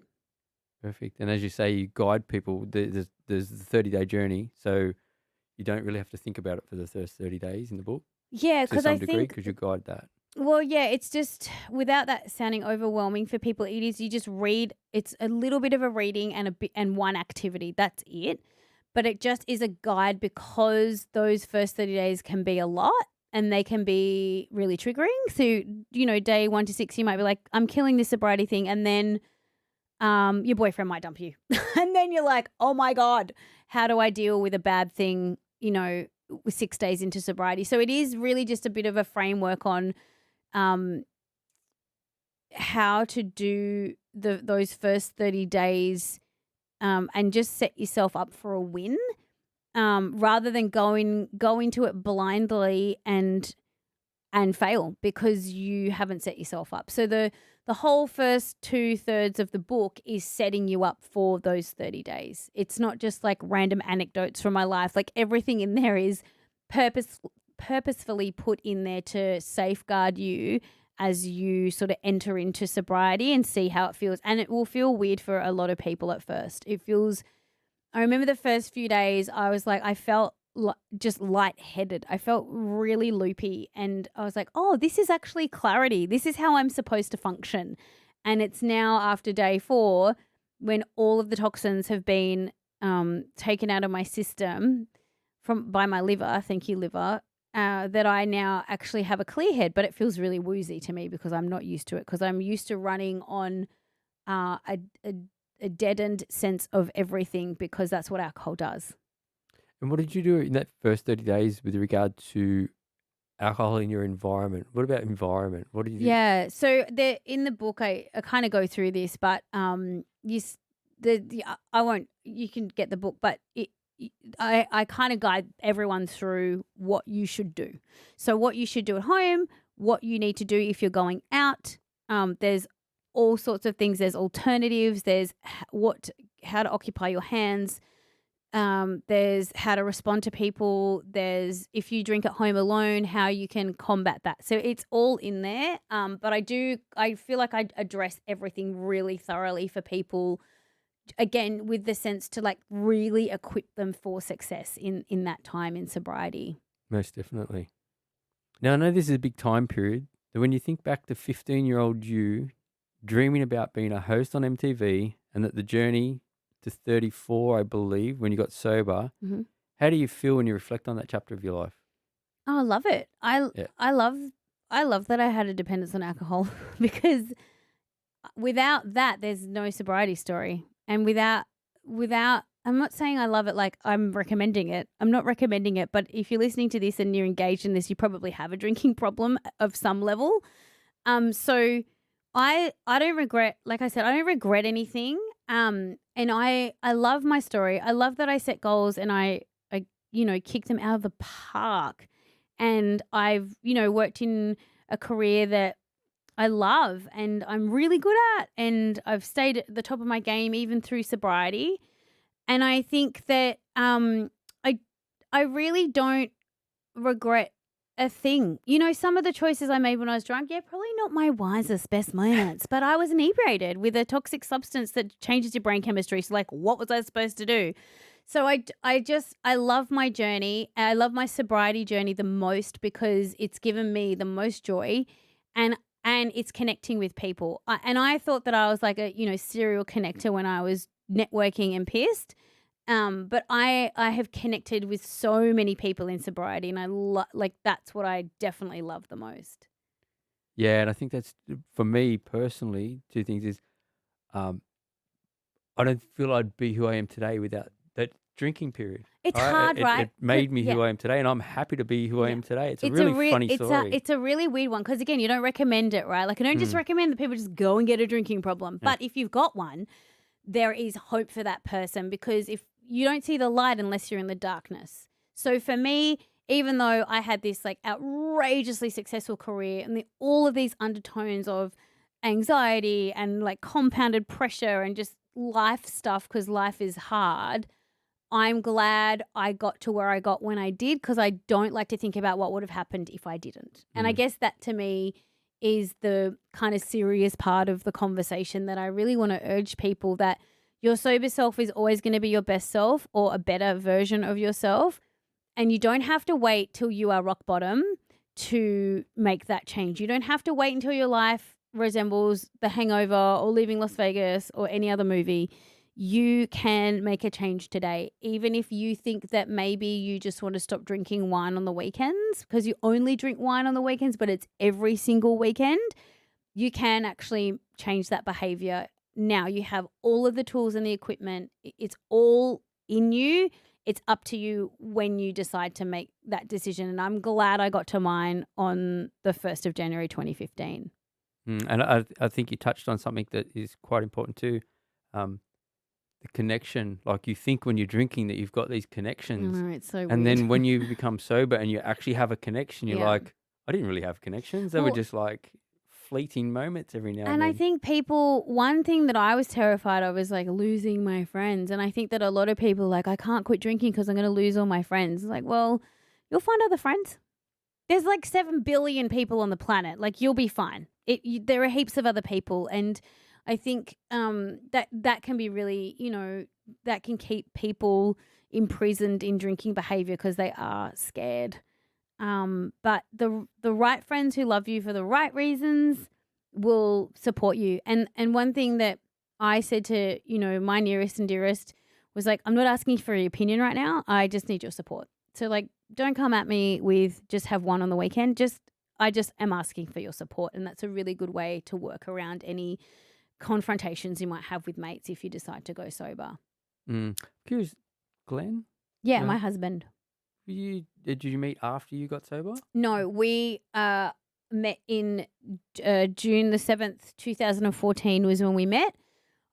Perfect. And as you say, you guide people. There's the 30-day journey, so you don't really have to think about it for the first 30 days in the book Yeah, to because I some degree think, because you guide that. well, yeah, it's just without that sounding overwhelming for people, it is you just read. It's a little bit of a reading and a bit and one activity. That's it. But it just is a guide because those first 30 days can be a lot and they can be really triggering. So, day 1 to 6, you might be like, I'm killing this sobriety thing. And then your boyfriend might dump you. And then you're like, oh my God, how do I deal with a bad thing, with 6 days into sobriety? So it is really just a bit of a framework on um, how to do those first 30 days and just set yourself up for a win, rather than go into it blindly and fail because you haven't set yourself up. So the whole first 2/3 of the book is setting you up for those 30 days. It's not just like random anecdotes from my life. Like everything in there is purposefully put in there to safeguard you as you sort of enter into sobriety and see how it feels. And it will feel weird for a lot of people at first. I remember the first few days, I was like, I felt just lightheaded. I felt really loopy. And I was like, oh, this is actually clarity. This is how I'm supposed to function. And it's now after day 4, when all of the toxins have been taken out of my system by my liver, thank you, liver, that I now actually have a clear head. But it feels really woozy to me because I'm not used to it, because I'm used to running on uh, a, a a deadened sense of everything, because that's what alcohol does. And what did you do in that first 30 days with regard to alcohol in your environment? What about environment? What did you do? Yeah. So in the book, I kind of go through this, but I won't. You can get the book, but I kind of guide everyone through what you should do. So what you should do at home, what you need to do if you're going out. There's all sorts of things. There's alternatives. There's how to occupy your hands. There's how to respond to people. There's if you drink at home alone, how you can combat that. So it's all in there. But I feel like I address everything really thoroughly for people, again, with the sense to like really equip them for success in that time in sobriety. Most definitely. Now, I know this is a big time period, but when you think back to 15-year-old you dreaming about being a host on MTV and that the journey to 34, I believe, when you got sober, Hmm. how do you feel when you reflect on that chapter of your life? Oh, I love it. Yeah. I love that I had a dependence on alcohol because without that, there's no sobriety story. And without I'm not saying I love it like I'm recommending it. I'm not recommending it, but if you're listening to this and you're engaged in this, you probably have a drinking problem of some level. So I don't regret, like I said, I don't regret anything. And I love my story. I love that I set goals and I kick them out of the park. And I've, worked in a career that I love and I'm really good at, and I've stayed at the top of my game even through sobriety. And I think that I I really don't regret a thing. Some of the choices I made when I was drunk, yeah, probably not my wisest, best moments, but I was inebriated with a toxic substance that changes your brain chemistry. So, like, what was I supposed to do? So I love my journey. I love my sobriety journey the most because it's given me the most joy, and it's connecting with people. And I thought that I was like a serial connector when I was networking and pissed. But I have connected with so many people in sobriety, and I like that's what I definitely love the most. Yeah, and I think that's for me personally, two things is um, I don't feel I'd be who I am today without that drinking period. It's All right? hard, right? It made me Yeah, who I am today, and I'm happy to be who I yeah. am today. It's a really funny story. It's a really weird one because again, you don't recommend it, right? Like I don't just Mm, recommend that people just go and get a drinking problem. yeah. But if you've got one, there is hope for that person because if you don't see the light unless you're in the darkness. So for me, even though I had this like outrageously successful career and all of these undertones of anxiety and like compounded pressure and just life stuff because life is hard, I'm glad I got to where I got when I did because I don't like to think about what would have happened if I didn't. And I Mm. guess that to me is the kind of serious part of the conversation that I really want to urge people that your sober self is always going to be your best self or a better version of yourself. And you don't have to wait till you are rock bottom to make that change. You don't have to wait until your life resembles The Hangover or Leaving Las Vegas or any other movie. You can make a change today, even if you think that maybe you just want to stop drinking wine on the weekends because you only drink wine on the weekends, but it's every single weekend. You can actually change that behavior. Now you have all of the tools and the equipment. It's all in you. It's up to you when you decide to make that decision. And I'm glad I got to mine on the 1st of January 2015. And I think you touched on something that is quite important too. Um, the connection, like you think when you're drinking that you've got these I connections, know, it's so and weird. then when you become sober and you actually have a connection, you're Yeah. like, I didn't really have connections. They were Well, just like fleeting moments every now and and I then. think one thing that I was terrified of is like losing my friends. And I think that a lot of people are like, I can't quit drinking because I'm going to lose all my friends. It's like, well, you'll find other friends. There's like 7 billion people on the planet. Like you'll be fine. There are heaps of other people. And I think that can be really, that can keep people imprisoned in drinking behavior because they are scared. But the right friends who love you for the right reasons will support you. And one thing that I said to, my nearest and dearest was like, I'm not asking for your opinion right now. I just need your support. So like, don't come at me with just have one on the weekend. I just am asking for your support. And that's a really good way to work around any confrontations you might have with mates if you decide to go sober. Curious, Glenn, Yeah, no, my husband. did you meet after you got sober? No, we met in June the 7th, 2014 was when we met.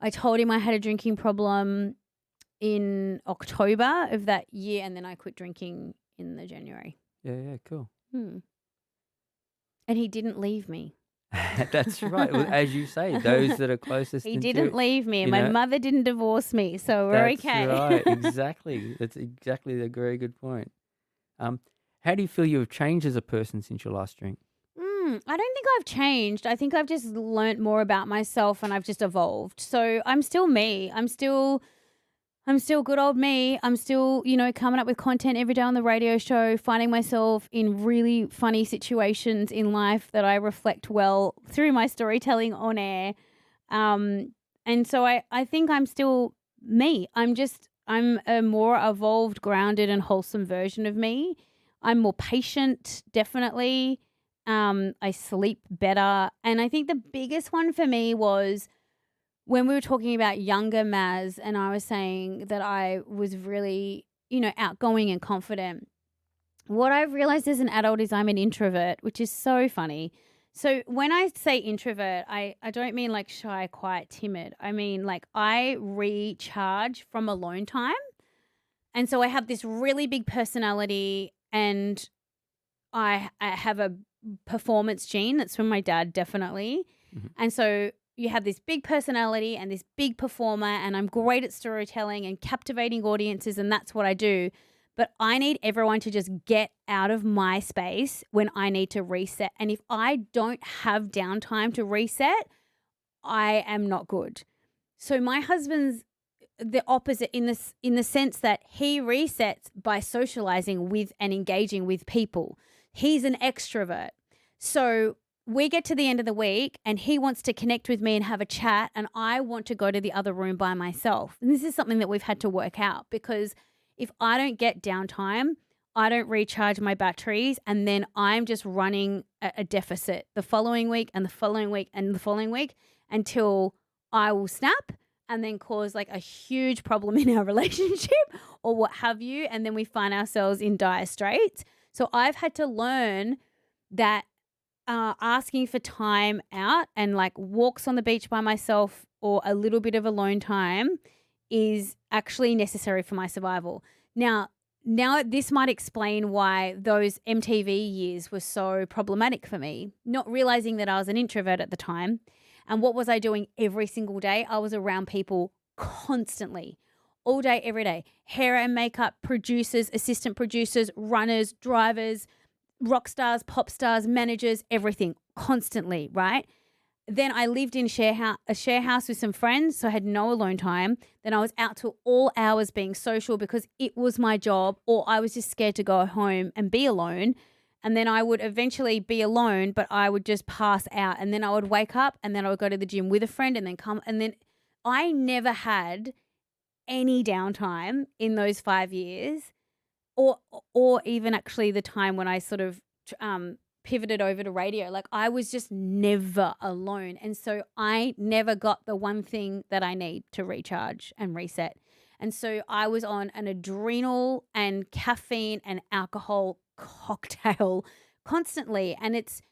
I told him I had a drinking problem. in October of that year, and then I quit drinking in the January. Yeah, cool. And he didn't leave me. That's right. Well, as you say, those that are closest He into didn't it, leave me, and you my know, mother didn't divorce me, so we're that's okay. right. Exactly. That's exactly a very good point. How do you feel you've changed as a person since your last drink? I don't think I've changed. I think I've just learnt more about myself and I've just evolved. So I'm still me. I'm still good old me. I'm still, coming up with content every day on the radio show, finding myself in really funny situations in life that I reflect well through my storytelling on air. And so I think I'm still me. I'm a more evolved, grounded, and wholesome version of me. I'm more patient, definitely. I sleep better. And I think the biggest one for me was when we were talking about younger Maz, and I was saying that I was really, outgoing and confident. What I've realized as an adult is I'm an introvert, which is so funny. So when I say introvert, I don't mean like shy, quiet, timid. I mean like I recharge from alone time. And so I have this really big personality, and I have a performance gene that's from my dad, definitely. Mhm. And so you have this big personality and this big performer, and I'm great at storytelling and captivating audiences, and that's what I do. But I need everyone to just get out of my space when I need to reset. And if I don't have downtime to reset, I am not good. So my husband's the opposite in the sense that he resets by socializing with and engaging with people. He's an extrovert. So we get to the end of the week and he wants to connect with me and have a chat, and I want to go to the other room by myself. And this is something that we've had to work out, because if I don't get downtime, I don't recharge my batteries, and then I'm just running a deficit the following week and the following week and the following week until I will snap and then cause like a huge problem in our relationship or what have you. And then we find ourselves in dire straits. So I've had to learn that asking for time out and like walks on the beach by myself or a little bit of alone time is actually necessary for my survival. Now this might explain why those MTV years were so problematic for me, not realizing that I was an introvert at the time. And what was I doing every single day? I was around people constantly, all day, every day. Hair and makeup, producers, assistant producers, runners, drivers, rock stars, pop stars, managers, everything, constantly, right? Then I lived in a share house with some friends, so I had no alone time. Then I was out till all hours being social because it was my job, or I was just scared to go home and be alone. And then I would eventually be alone, but I would just pass out. And then I would wake up, and then I would go to the gym with a friend and then come. And then I never had any downtime in those 5 years, or even actually the time when I sort of pivoted over to radio. Like I was just never alone. And so I never got the one thing that I need to recharge and reset. And so I was on an adrenal and caffeine and alcohol cocktail constantly. And it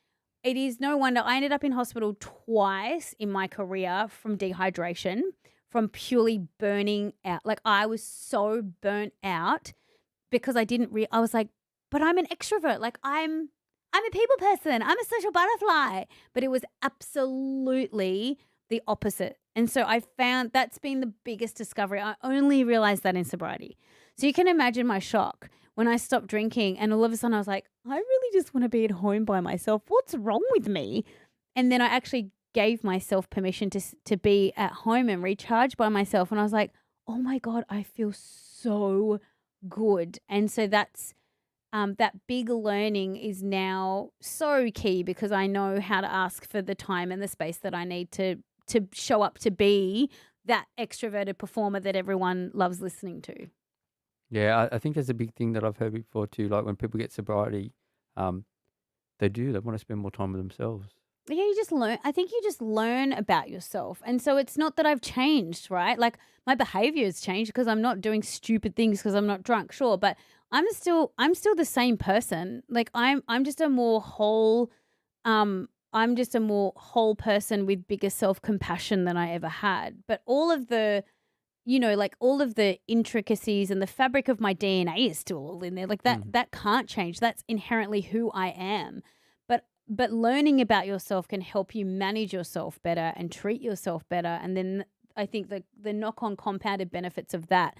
is no wonder I ended up in hospital twice in my career from dehydration, from purely burning out. Like I was so burnt out because I was like, but I'm an extrovert. Like I'm a people person. I'm a social butterfly. But it was absolutely the opposite. And so I found that's been the biggest discovery. I only realized that in sobriety. So you can imagine my shock when I stopped drinking, and all of a sudden I was like, I really just want to be at home by myself. What's wrong with me? And then I actually gave myself permission to be at home and recharge by myself. And I was like, oh my God, I feel so good. And so that big learning is now so key, because I know how to ask for the time and the space that I need to show up to be that extroverted performer that everyone loves listening to. Yeah, I think that's a big thing that I've heard before too. Like when people get sobriety, um, they want to spend more time with themselves. Yeah, you just learn. I think you just learn about yourself. And so it's not that I've changed, right? Like my behavior has changed because I'm not doing stupid things because I'm not drunk, sure, but I'm still the same person. Like I'm just a more whole I'm just a more whole person with bigger self-compassion than I ever had. But all of the like all of the intricacies and the fabric of my DNA is still all in there. Like that can't change. That's inherently who I am. But learning about yourself can help you manage yourself better and treat yourself better. And then I think the knock-on compounded benefits of that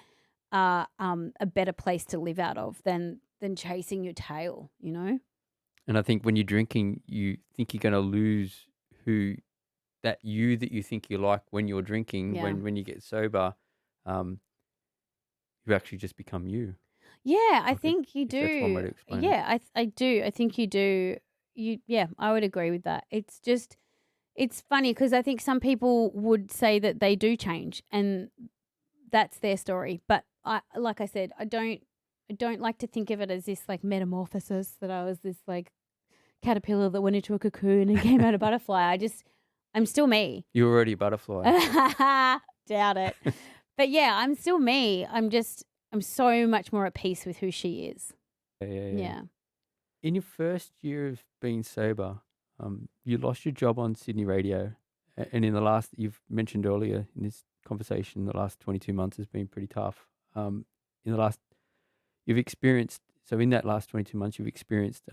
are a better place to live out of than chasing your tail, And I think when you're drinking, you think you're going to lose who that you that you think you like when you're drinking. Yeah. When you get sober, you actually just become you. Yeah, I Like think you if that's one way do. to explain it. Yeah, I do. I think you do. Yeah, I would agree with that. It's just, it's funny because I think some people would say that they do change and that's their story. But like I said, I don't like to think of it as this like metamorphosis that I was this like caterpillar that went into a cocoon and came out a butterfly. I'm still me. You're already a butterfly. Doubt it. But yeah, I'm still me. I'm so much more at peace with who she is. Yeah. Yeah. In your first year of being sober, you lost your job on Sydney radio, and in the last, you've mentioned earlier in this conversation, the last 22 months has been pretty tough. In the last, you've experienced, so in that last 22 months, you've experienced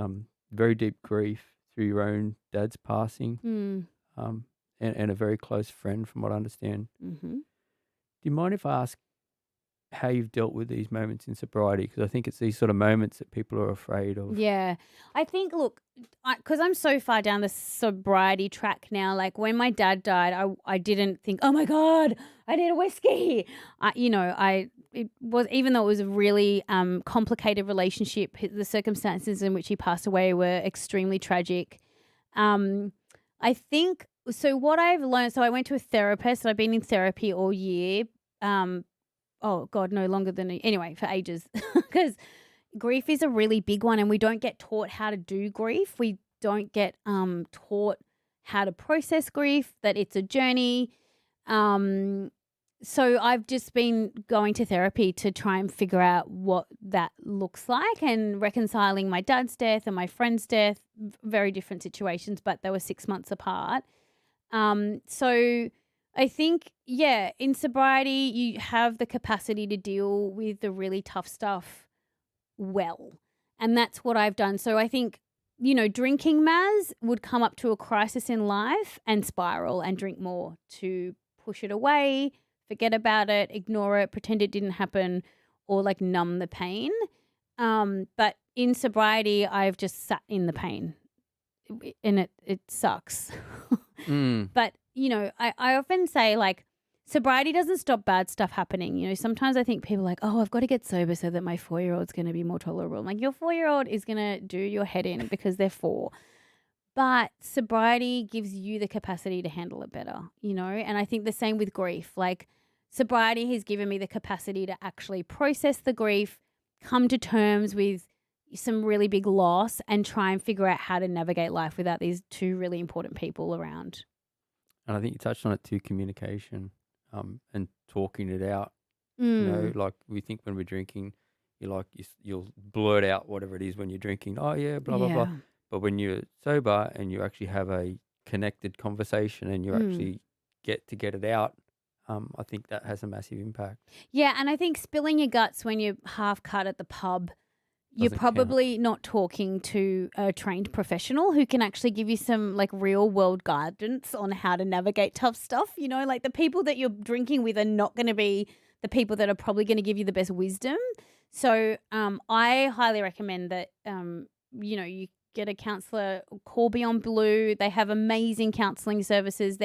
very deep grief through your own dad's passing, and a very close friend, from what I understand. Mm-hmm. Do you mind if I ask how you've dealt with these moments in sobriety? Because I think it's these sort of moments that people are afraid of. Yeah. I think, look, because I'm so far down the sobriety track now, like when my dad died, I didn't think, oh my God, I need a whiskey. It was, even though it was a really complicated relationship, the circumstances in which he passed away were extremely tragic. I think, so what I've learned, so I went to a therapist. I've been in therapy all year. Oh God, no longer than anyway, for ages, because grief is a really big one, and we don't get taught how to do grief. We don't get taught how to process grief. That it's a journey. So I've just been going to therapy to try and figure out what that looks like, and reconciling my dad's death and my friend's death. Very different situations, but they were 6 months apart. So I think, yeah, in sobriety, you have the capacity to deal with the really tough stuff well. And that's what I've done. So I think, drinking Maz would come up to a crisis in life and spiral and drink more to push it away, forget about it, ignore it, pretend it didn't happen, or like numb the pain. But in sobriety, I've just sat in the pain and it sucks. But, I often say, like, sobriety doesn't stop bad stuff happening. Sometimes I think people are like, oh, I've got to get sober so that my 4-year-old's going to be more tolerable. I'm like, your 4-year-old is going to do your head in because they're 4. But sobriety gives you the capacity to handle it better, and I think the same with grief. Like, sobriety has given me the capacity to actually process the grief, come to terms with some really big loss, and try and figure out how to navigate life without these two really important people around. And I think you touched on it too, communication, and talking it out. Like we think when we're drinking, you'll blurt out whatever it is when you're drinking. Oh yeah, blah blah blah. But when you're sober and you actually have a connected conversation and you actually get it out, I think that has a massive impact. Yeah, and I think spilling your guts when you're half cut at the pub, you're Doesn't probably not talking to a trained professional who can actually give you some like real world guidance on how to navigate tough stuff. Like the people that you're drinking with are not going to be the people that are probably going to give you the best wisdom. So I highly recommend that, you get a counsellor, call Beyond Blue. They have amazing counselling services.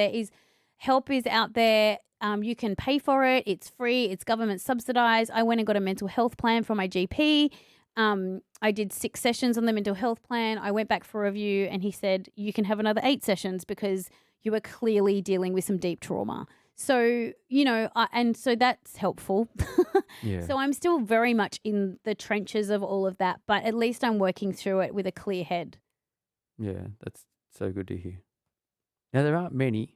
Help is out there. You can pay for it. It's free. It's government subsidised. I went and got a mental health plan from my GP. I did 6 sessions on the mental health plan. I went back for review and he said, you can have another 8 sessions because you are clearly dealing with some deep trauma. So, and so that's helpful. Yeah. So I'm still very much in the trenches of all of that, but at least I'm working through it with a clear head. Yeah, that's so good to hear. Now, there aren't many,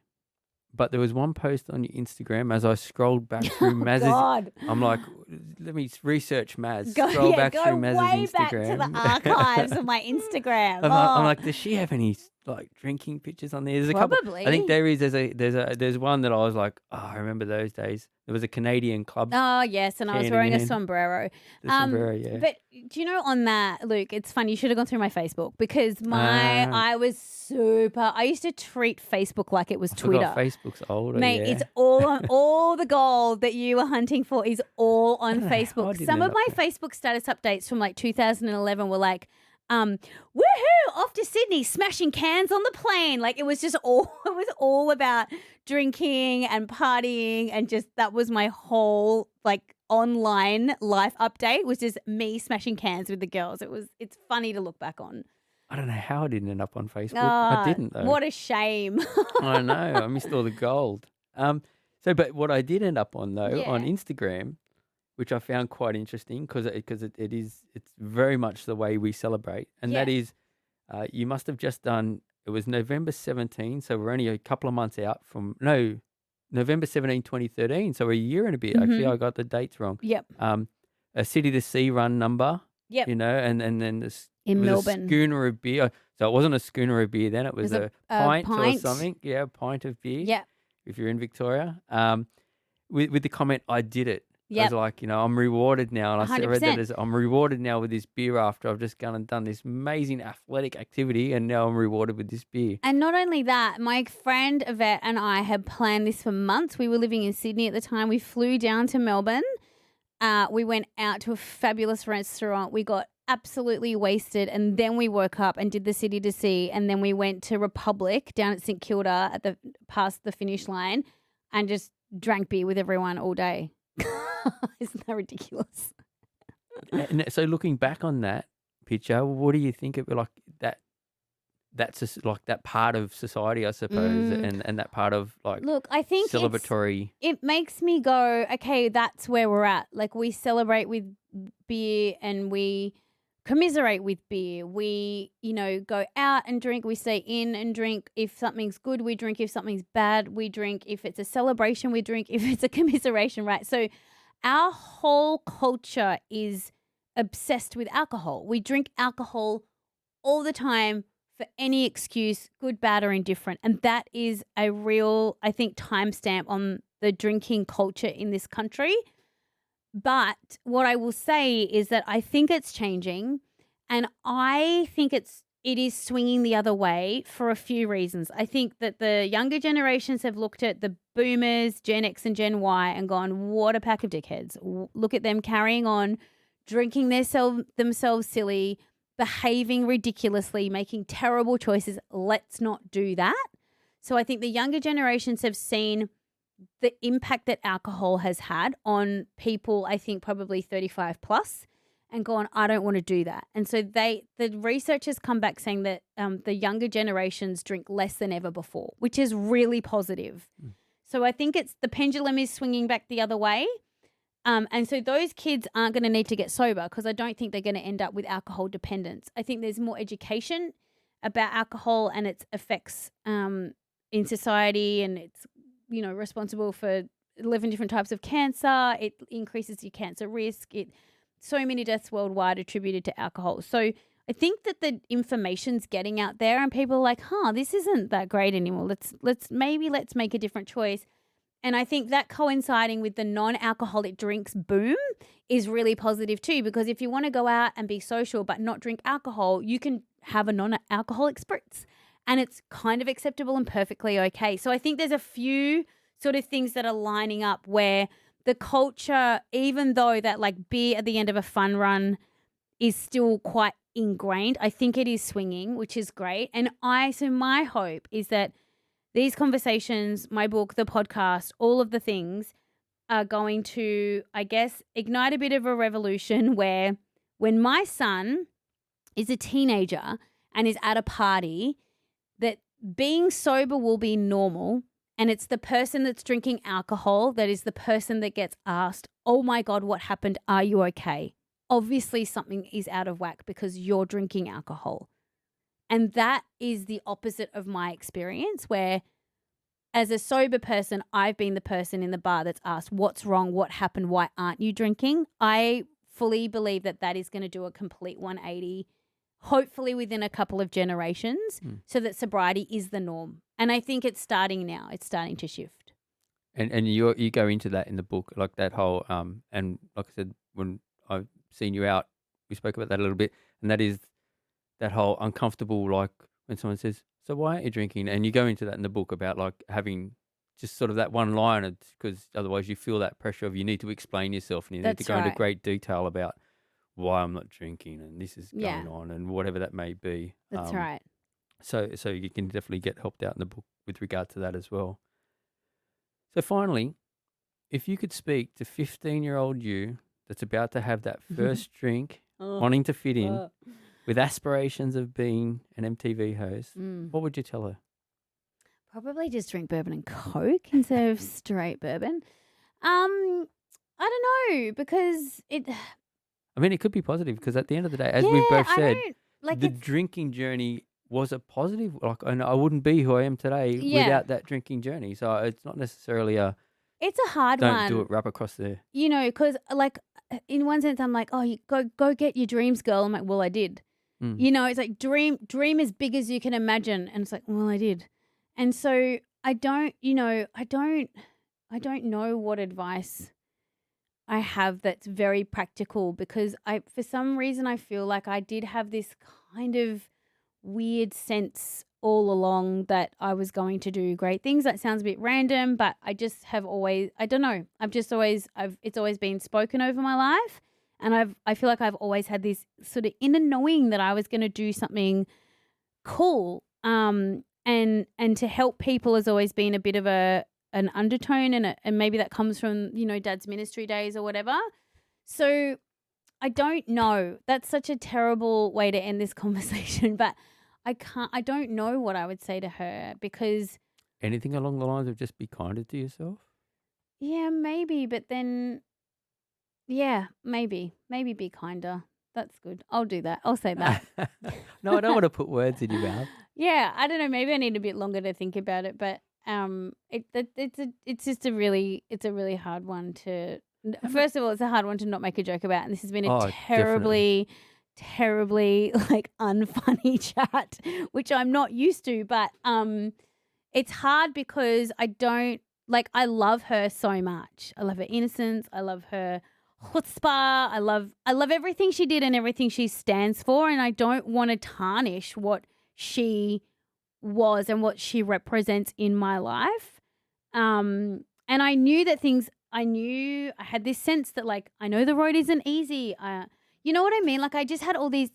but there was one post on your Instagram as I scrolled back through Maz's. God. I'm like, let me research Maz. Go, Scroll yeah, back go through Maz's way Instagram. back to the archives of my Instagram. I'm like, does she have any like drinking pictures on there? There's a couple. Probably. I think there is. There's one that I was like, oh, I remember those days. There was a Canadian club. Oh, yes, and I was can wearing in a hand. sombrero. The sombrero, yeah. But do you know on that, Luke, it's funny, you should have gone through my Facebook because I was super, I used to treat Facebook like it was Twitter. Forgot Facebook's older, Mate, yeah. it's all on, all the gold that you were hunting for is all on Facebook. Some of my Facebook status updates from like 2011 were like, woohoo, off to Sydney, smashing cans on the plane. Like it was all about drinking and partying, and just that was my whole like online life update, was just me smashing cans with the girls. It's funny to look back on. I don't know how I didn't end up on Facebook. I didn't though. What a shame. I know. I missed all the gold. But what I did end up on though on Instagram, which I found quite interesting because it's very much the way we celebrate, and that is, you must have just done. It was November 17, so we're only a couple of months out from November 17, 2013. So we're a year and a bit. Actually, I got the dates wrong. Yep. A City to Sea run number. Yep. You know, and then this in Melbourne, a schooner of beer. So it wasn't a schooner of beer then. It was a pint or something. Yeah, a pint of beer. Yeah. If you're in Victoria, with the comment, I did it. Yep. I was like, I'm rewarded now. And I read that as, I'm rewarded now with this beer after I've just gone and done this amazing athletic activity, and now I'm rewarded with this beer. And not only that, my friend Yvette and I had planned this for months. We were living in Sydney at the time. We flew down to Melbourne. We went out to a fabulous restaurant. We got absolutely wasted, and then we woke up and did the City to Sea, and then we went to Republic down at St Kilda at past the finish line, and just drank beer with everyone all day. Isn't that ridiculous? And so looking back on that picture, what do you think of like that? That's just like that part of society, I suppose, and that part of like, look, I think celebratory. It makes me go, okay, that's where we're at. Like we celebrate with beer and we commiserate with beer. We, go out and drink. We stay in and drink. If something's good, we drink. If something's bad, we drink. If it's a celebration, we drink. If it's a commiseration, right? So our whole culture is obsessed with alcohol. We drink alcohol all the time for any excuse, good, bad, or indifferent. And that is a real, I think, timestamp on the drinking culture in this country. But what I will say is that I think it's changing, and I think it is swinging the other way for a few reasons. I think that the younger generations have looked at the boomers, Gen X and Gen Y, and gone, what a pack of dickheads. Look at them carrying on, drinking themselves silly, behaving ridiculously, making terrible choices. Let's not do that. So I think the younger generations have seen the impact that alcohol has had on people, I think probably 35 plus, and gone, I don't want to do that. And so the research has come back saying that the younger generations drink less than ever before, which is really positive. So I think the pendulum is swinging back the other way. And so those kids aren't going to need to get sober because I don't think they're going to end up with alcohol dependence. I think there's more education about alcohol and its effects in society, and it's, responsible for 11 different types of cancer. It increases your cancer risk. So many deaths worldwide attributed to alcohol. So I think that the information's getting out there and people are like, this isn't that great anymore. Let's make a different choice. And I think that coinciding with the non-alcoholic drinks boom is really positive too, because if you want to go out and be social but not drink alcohol, you can have a non-alcoholic spritz and it's kind of acceptable and perfectly okay. So I think there's a few sort of things that are lining up where the culture, even though that like beer at the end of a fun run is still quite ingrained, I think it is swinging, which is great. And so my hope is that these conversations, my book, the podcast, all of the things are going to, I guess, ignite a bit of a revolution where when my son is a teenager and is at a party, that being sober will be normal, and it's the person that's drinking alcohol that is the person that gets asked, oh my God, what happened? Are you okay? Obviously something is out of whack because you're drinking alcohol. And that is the opposite of my experience, where as a sober person, I've been the person in the bar that's asked, "What's wrong? What happened? Why aren't you drinking?" I fully believe that that is going to do a complete 180, hopefully within a couple of generations, so that sobriety is the norm. And I think it's starting now. It's starting to shift. And you go into that in the book, like that whole and like I said, when I've seen you out, we spoke about that a little bit, and that is that whole uncomfortable, like when someone says, "So why aren't you drinking?" And you go into that in the book about like having just sort of that one line, because otherwise you feel that pressure of you need to explain yourself and you need to That's go into right. great detail about why I'm not drinking and this is Yeah, going on and whatever that may be. that's right. So you can definitely get helped out in the book with regard to that as well. So finally, if you could speak to 15-year-old you that's about to have that first drink, Oh, wanting to fit in, uh, with aspirations of being an MTV host, what would you tell her? Probably just drink bourbon and Coke instead of straight bourbon. I don't know because it. I mean, it could be positive because at the end of the day, as Yeah, we've both I said, don't like the it's. drinking journey was a positive. Like, and I wouldn't be who I am today Yeah, without that drinking journey. So it's not necessarily a it's a hard don't do one, it rub across there. because like in one sense, I'm like, oh, you go get your dreams, girl. I'm like, well, I did. Mm. It's like dream as big as you can imagine, and it's like, well, I did, and so I don't, I don't know what advice I have that's very practical because for some reason, I feel like I did have this kind of weird sense all along that I was going to do great things. That sounds a bit random, but I just have always, I don't know. It's always been spoken over my life. And I feel like I've always had this sort of inner knowing that I was going to do something cool. And to help people has always been a bit of an undertone, and maybe that comes from, Dad's ministry days or whatever. So I don't know. That's such a terrible way to end this conversation, but I don't know what I would say to her because Anything along the lines of just be kinder to yourself? yeah, maybe, but then yeah, maybe be kinder. That's good. I'll do that. I'll say that. No, I don't want to put words in your mouth. Yeah, I don't know. Maybe I need a bit longer to think about it, but it's a really hard one to. First of all, it's a hard one to not make a joke about, and this has been a Oh, definitely. terribly like unfunny chat, which I'm not used to. But it's hard because I don't like. I love her so much. I love her innocence. I love her chutzpah. I love everything she did and everything she stands for, and I don't want to tarnish what she was and what she represents in my life. And I knew that I had this sense that like, I know the road isn't easy. You know what I mean? Like I just had all this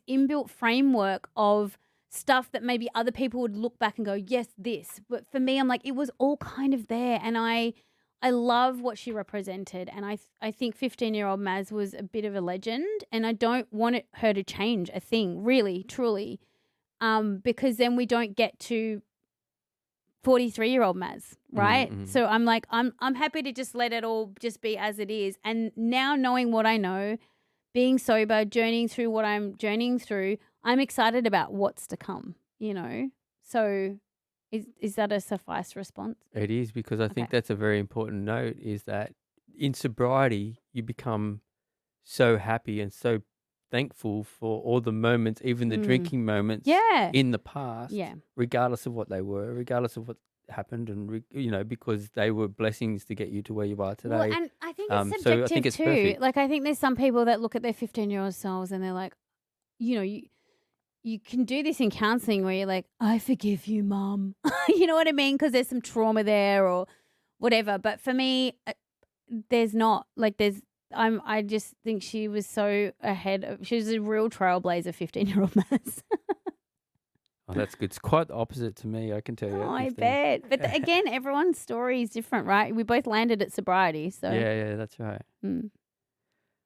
inbuilt framework of stuff that maybe other people would look back and go, yes, this. But for me, I'm like, it was all kind of there. And I love what she represented. And I think 15-year-old Maz was a bit of a legend. And I don't want her to change a thing, really, truly. Because then we don't get to 43-year-old Maz, right? Mm-hmm. So I'm like, I'm happy to just let it all just be as it is. And now knowing what I know, being sober, journeying through what I'm journeying through, I'm excited about what's to come. So is that a suffice response? It is because I think Okay. that's a very important note is that in sobriety, you become so happy and so thankful for all the moments, even the Mm. drinking moments Yeah. in the past, Yeah. regardless of what they were, regardless of what happened, and because they were blessings to get you to where you are Well, today. and I think it's So I think subjective it's too. perfect. Like I think there's some people that look at their 15-year-old selves and they're like, you know, you can do this in counseling where you're like, I forgive you, mom. You know what I mean? Because there's some trauma there or whatever. But for me, there's not like I just think she was so ahead of, she was a real trailblazer 15-year-old Maz. Oh, that's good. It's quite the opposite to me, I can tell you Oh, at I 15. bet. But again, everyone's story is different, right? We both landed at sobriety. So, Yeah, that's right. mm.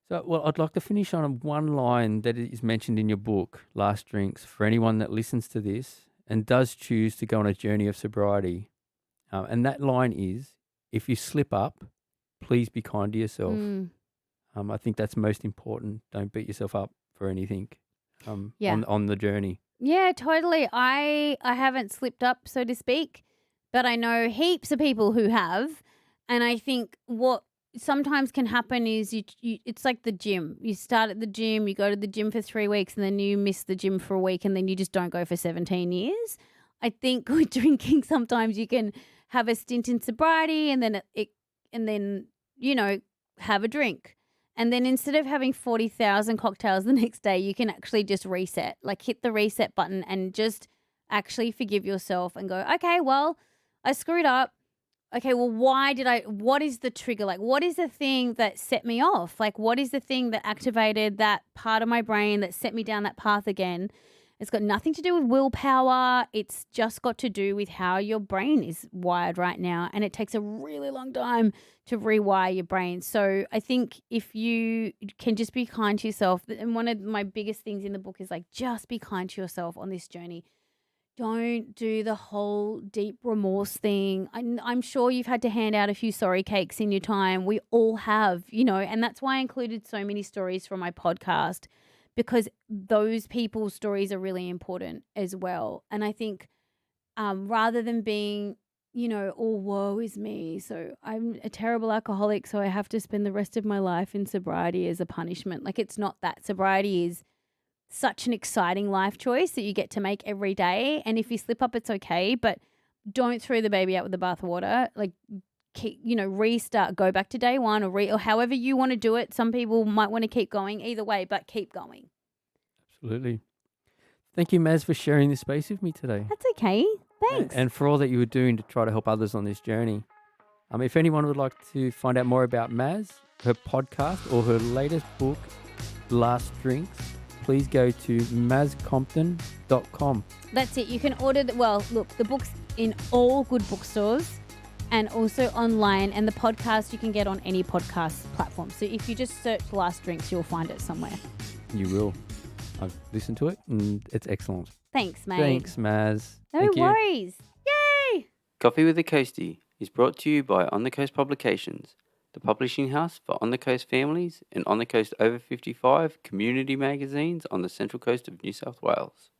So, well, I'd like to finish on one line that is mentioned in your book, Last Drinks, for anyone that listens to this and does choose to go on a journey of sobriety. And that line is, if you slip up, please be kind to yourself. Mm. I think that's most important. Don't beat yourself up for anything Yeah. on the journey. Yeah, totally. I haven't slipped up, so to speak. but I know heaps of people who have. And I think what sometimes can happen is it's like the gym. You start at the gym, you go to the gym for 3 weeks, and then you miss the gym for a week, and then you just don't go for 17 years. I think with drinking, sometimes you can have a stint in sobriety, and then and then you know have a drink. And then instead of having 40,000 cocktails the next day, you can actually just reset, like hit the reset button and just actually forgive yourself and go, okay, well, I screwed up. Okay, well, what is the trigger? Like, what is the thing that set me off? Like, what is the thing that activated that part of my brain that set me down that path again? It's got nothing to do with willpower. It's just got to do with how your brain is wired right now. And it takes a really long time to rewire your brain. So I think if you can just be kind to yourself, and one of my biggest things in the book is like, just be kind to yourself on this journey. Don't do the whole deep remorse thing. I'm sure you've had to hand out a few sorry cakes in your time. We all have, and that's why I included so many stories from my podcast, because those people's stories are really important as well. And I think rather than being, oh, woe is me. So I'm a terrible alcoholic, so I have to spend the rest of my life in sobriety as a punishment. Like, it's not that. Sobriety is such an exciting life choice that you get to make every day. And if you slip up, it's okay, but don't throw the baby out with the bathwater. Like, restart, go back to day one, or however you want to do it. Some people might want to keep going either way, but keep going. Absolutely. Thank you, Maz, for sharing this space with me today. That's okay. Thanks. And for all that you were doing to try to help others on this journey. If anyone would like to find out more about Maz, her podcast, or her latest book, Last Drinks, please go to mazcompton.com. That's it. You can order the book's in all good bookstores and also online, and the podcast you can get on any podcast platform. So if you just search Last Drinks, you'll find it somewhere. You will. I've listened to it and it's excellent. Thanks, mate. Thanks, Maz. No Thank you. worries. Yay! Coffee with the Coastie is brought to you by On the Coast Publications, the publishing house for On the Coast families and On the Coast over 55 community magazines on the central coast of New South Wales.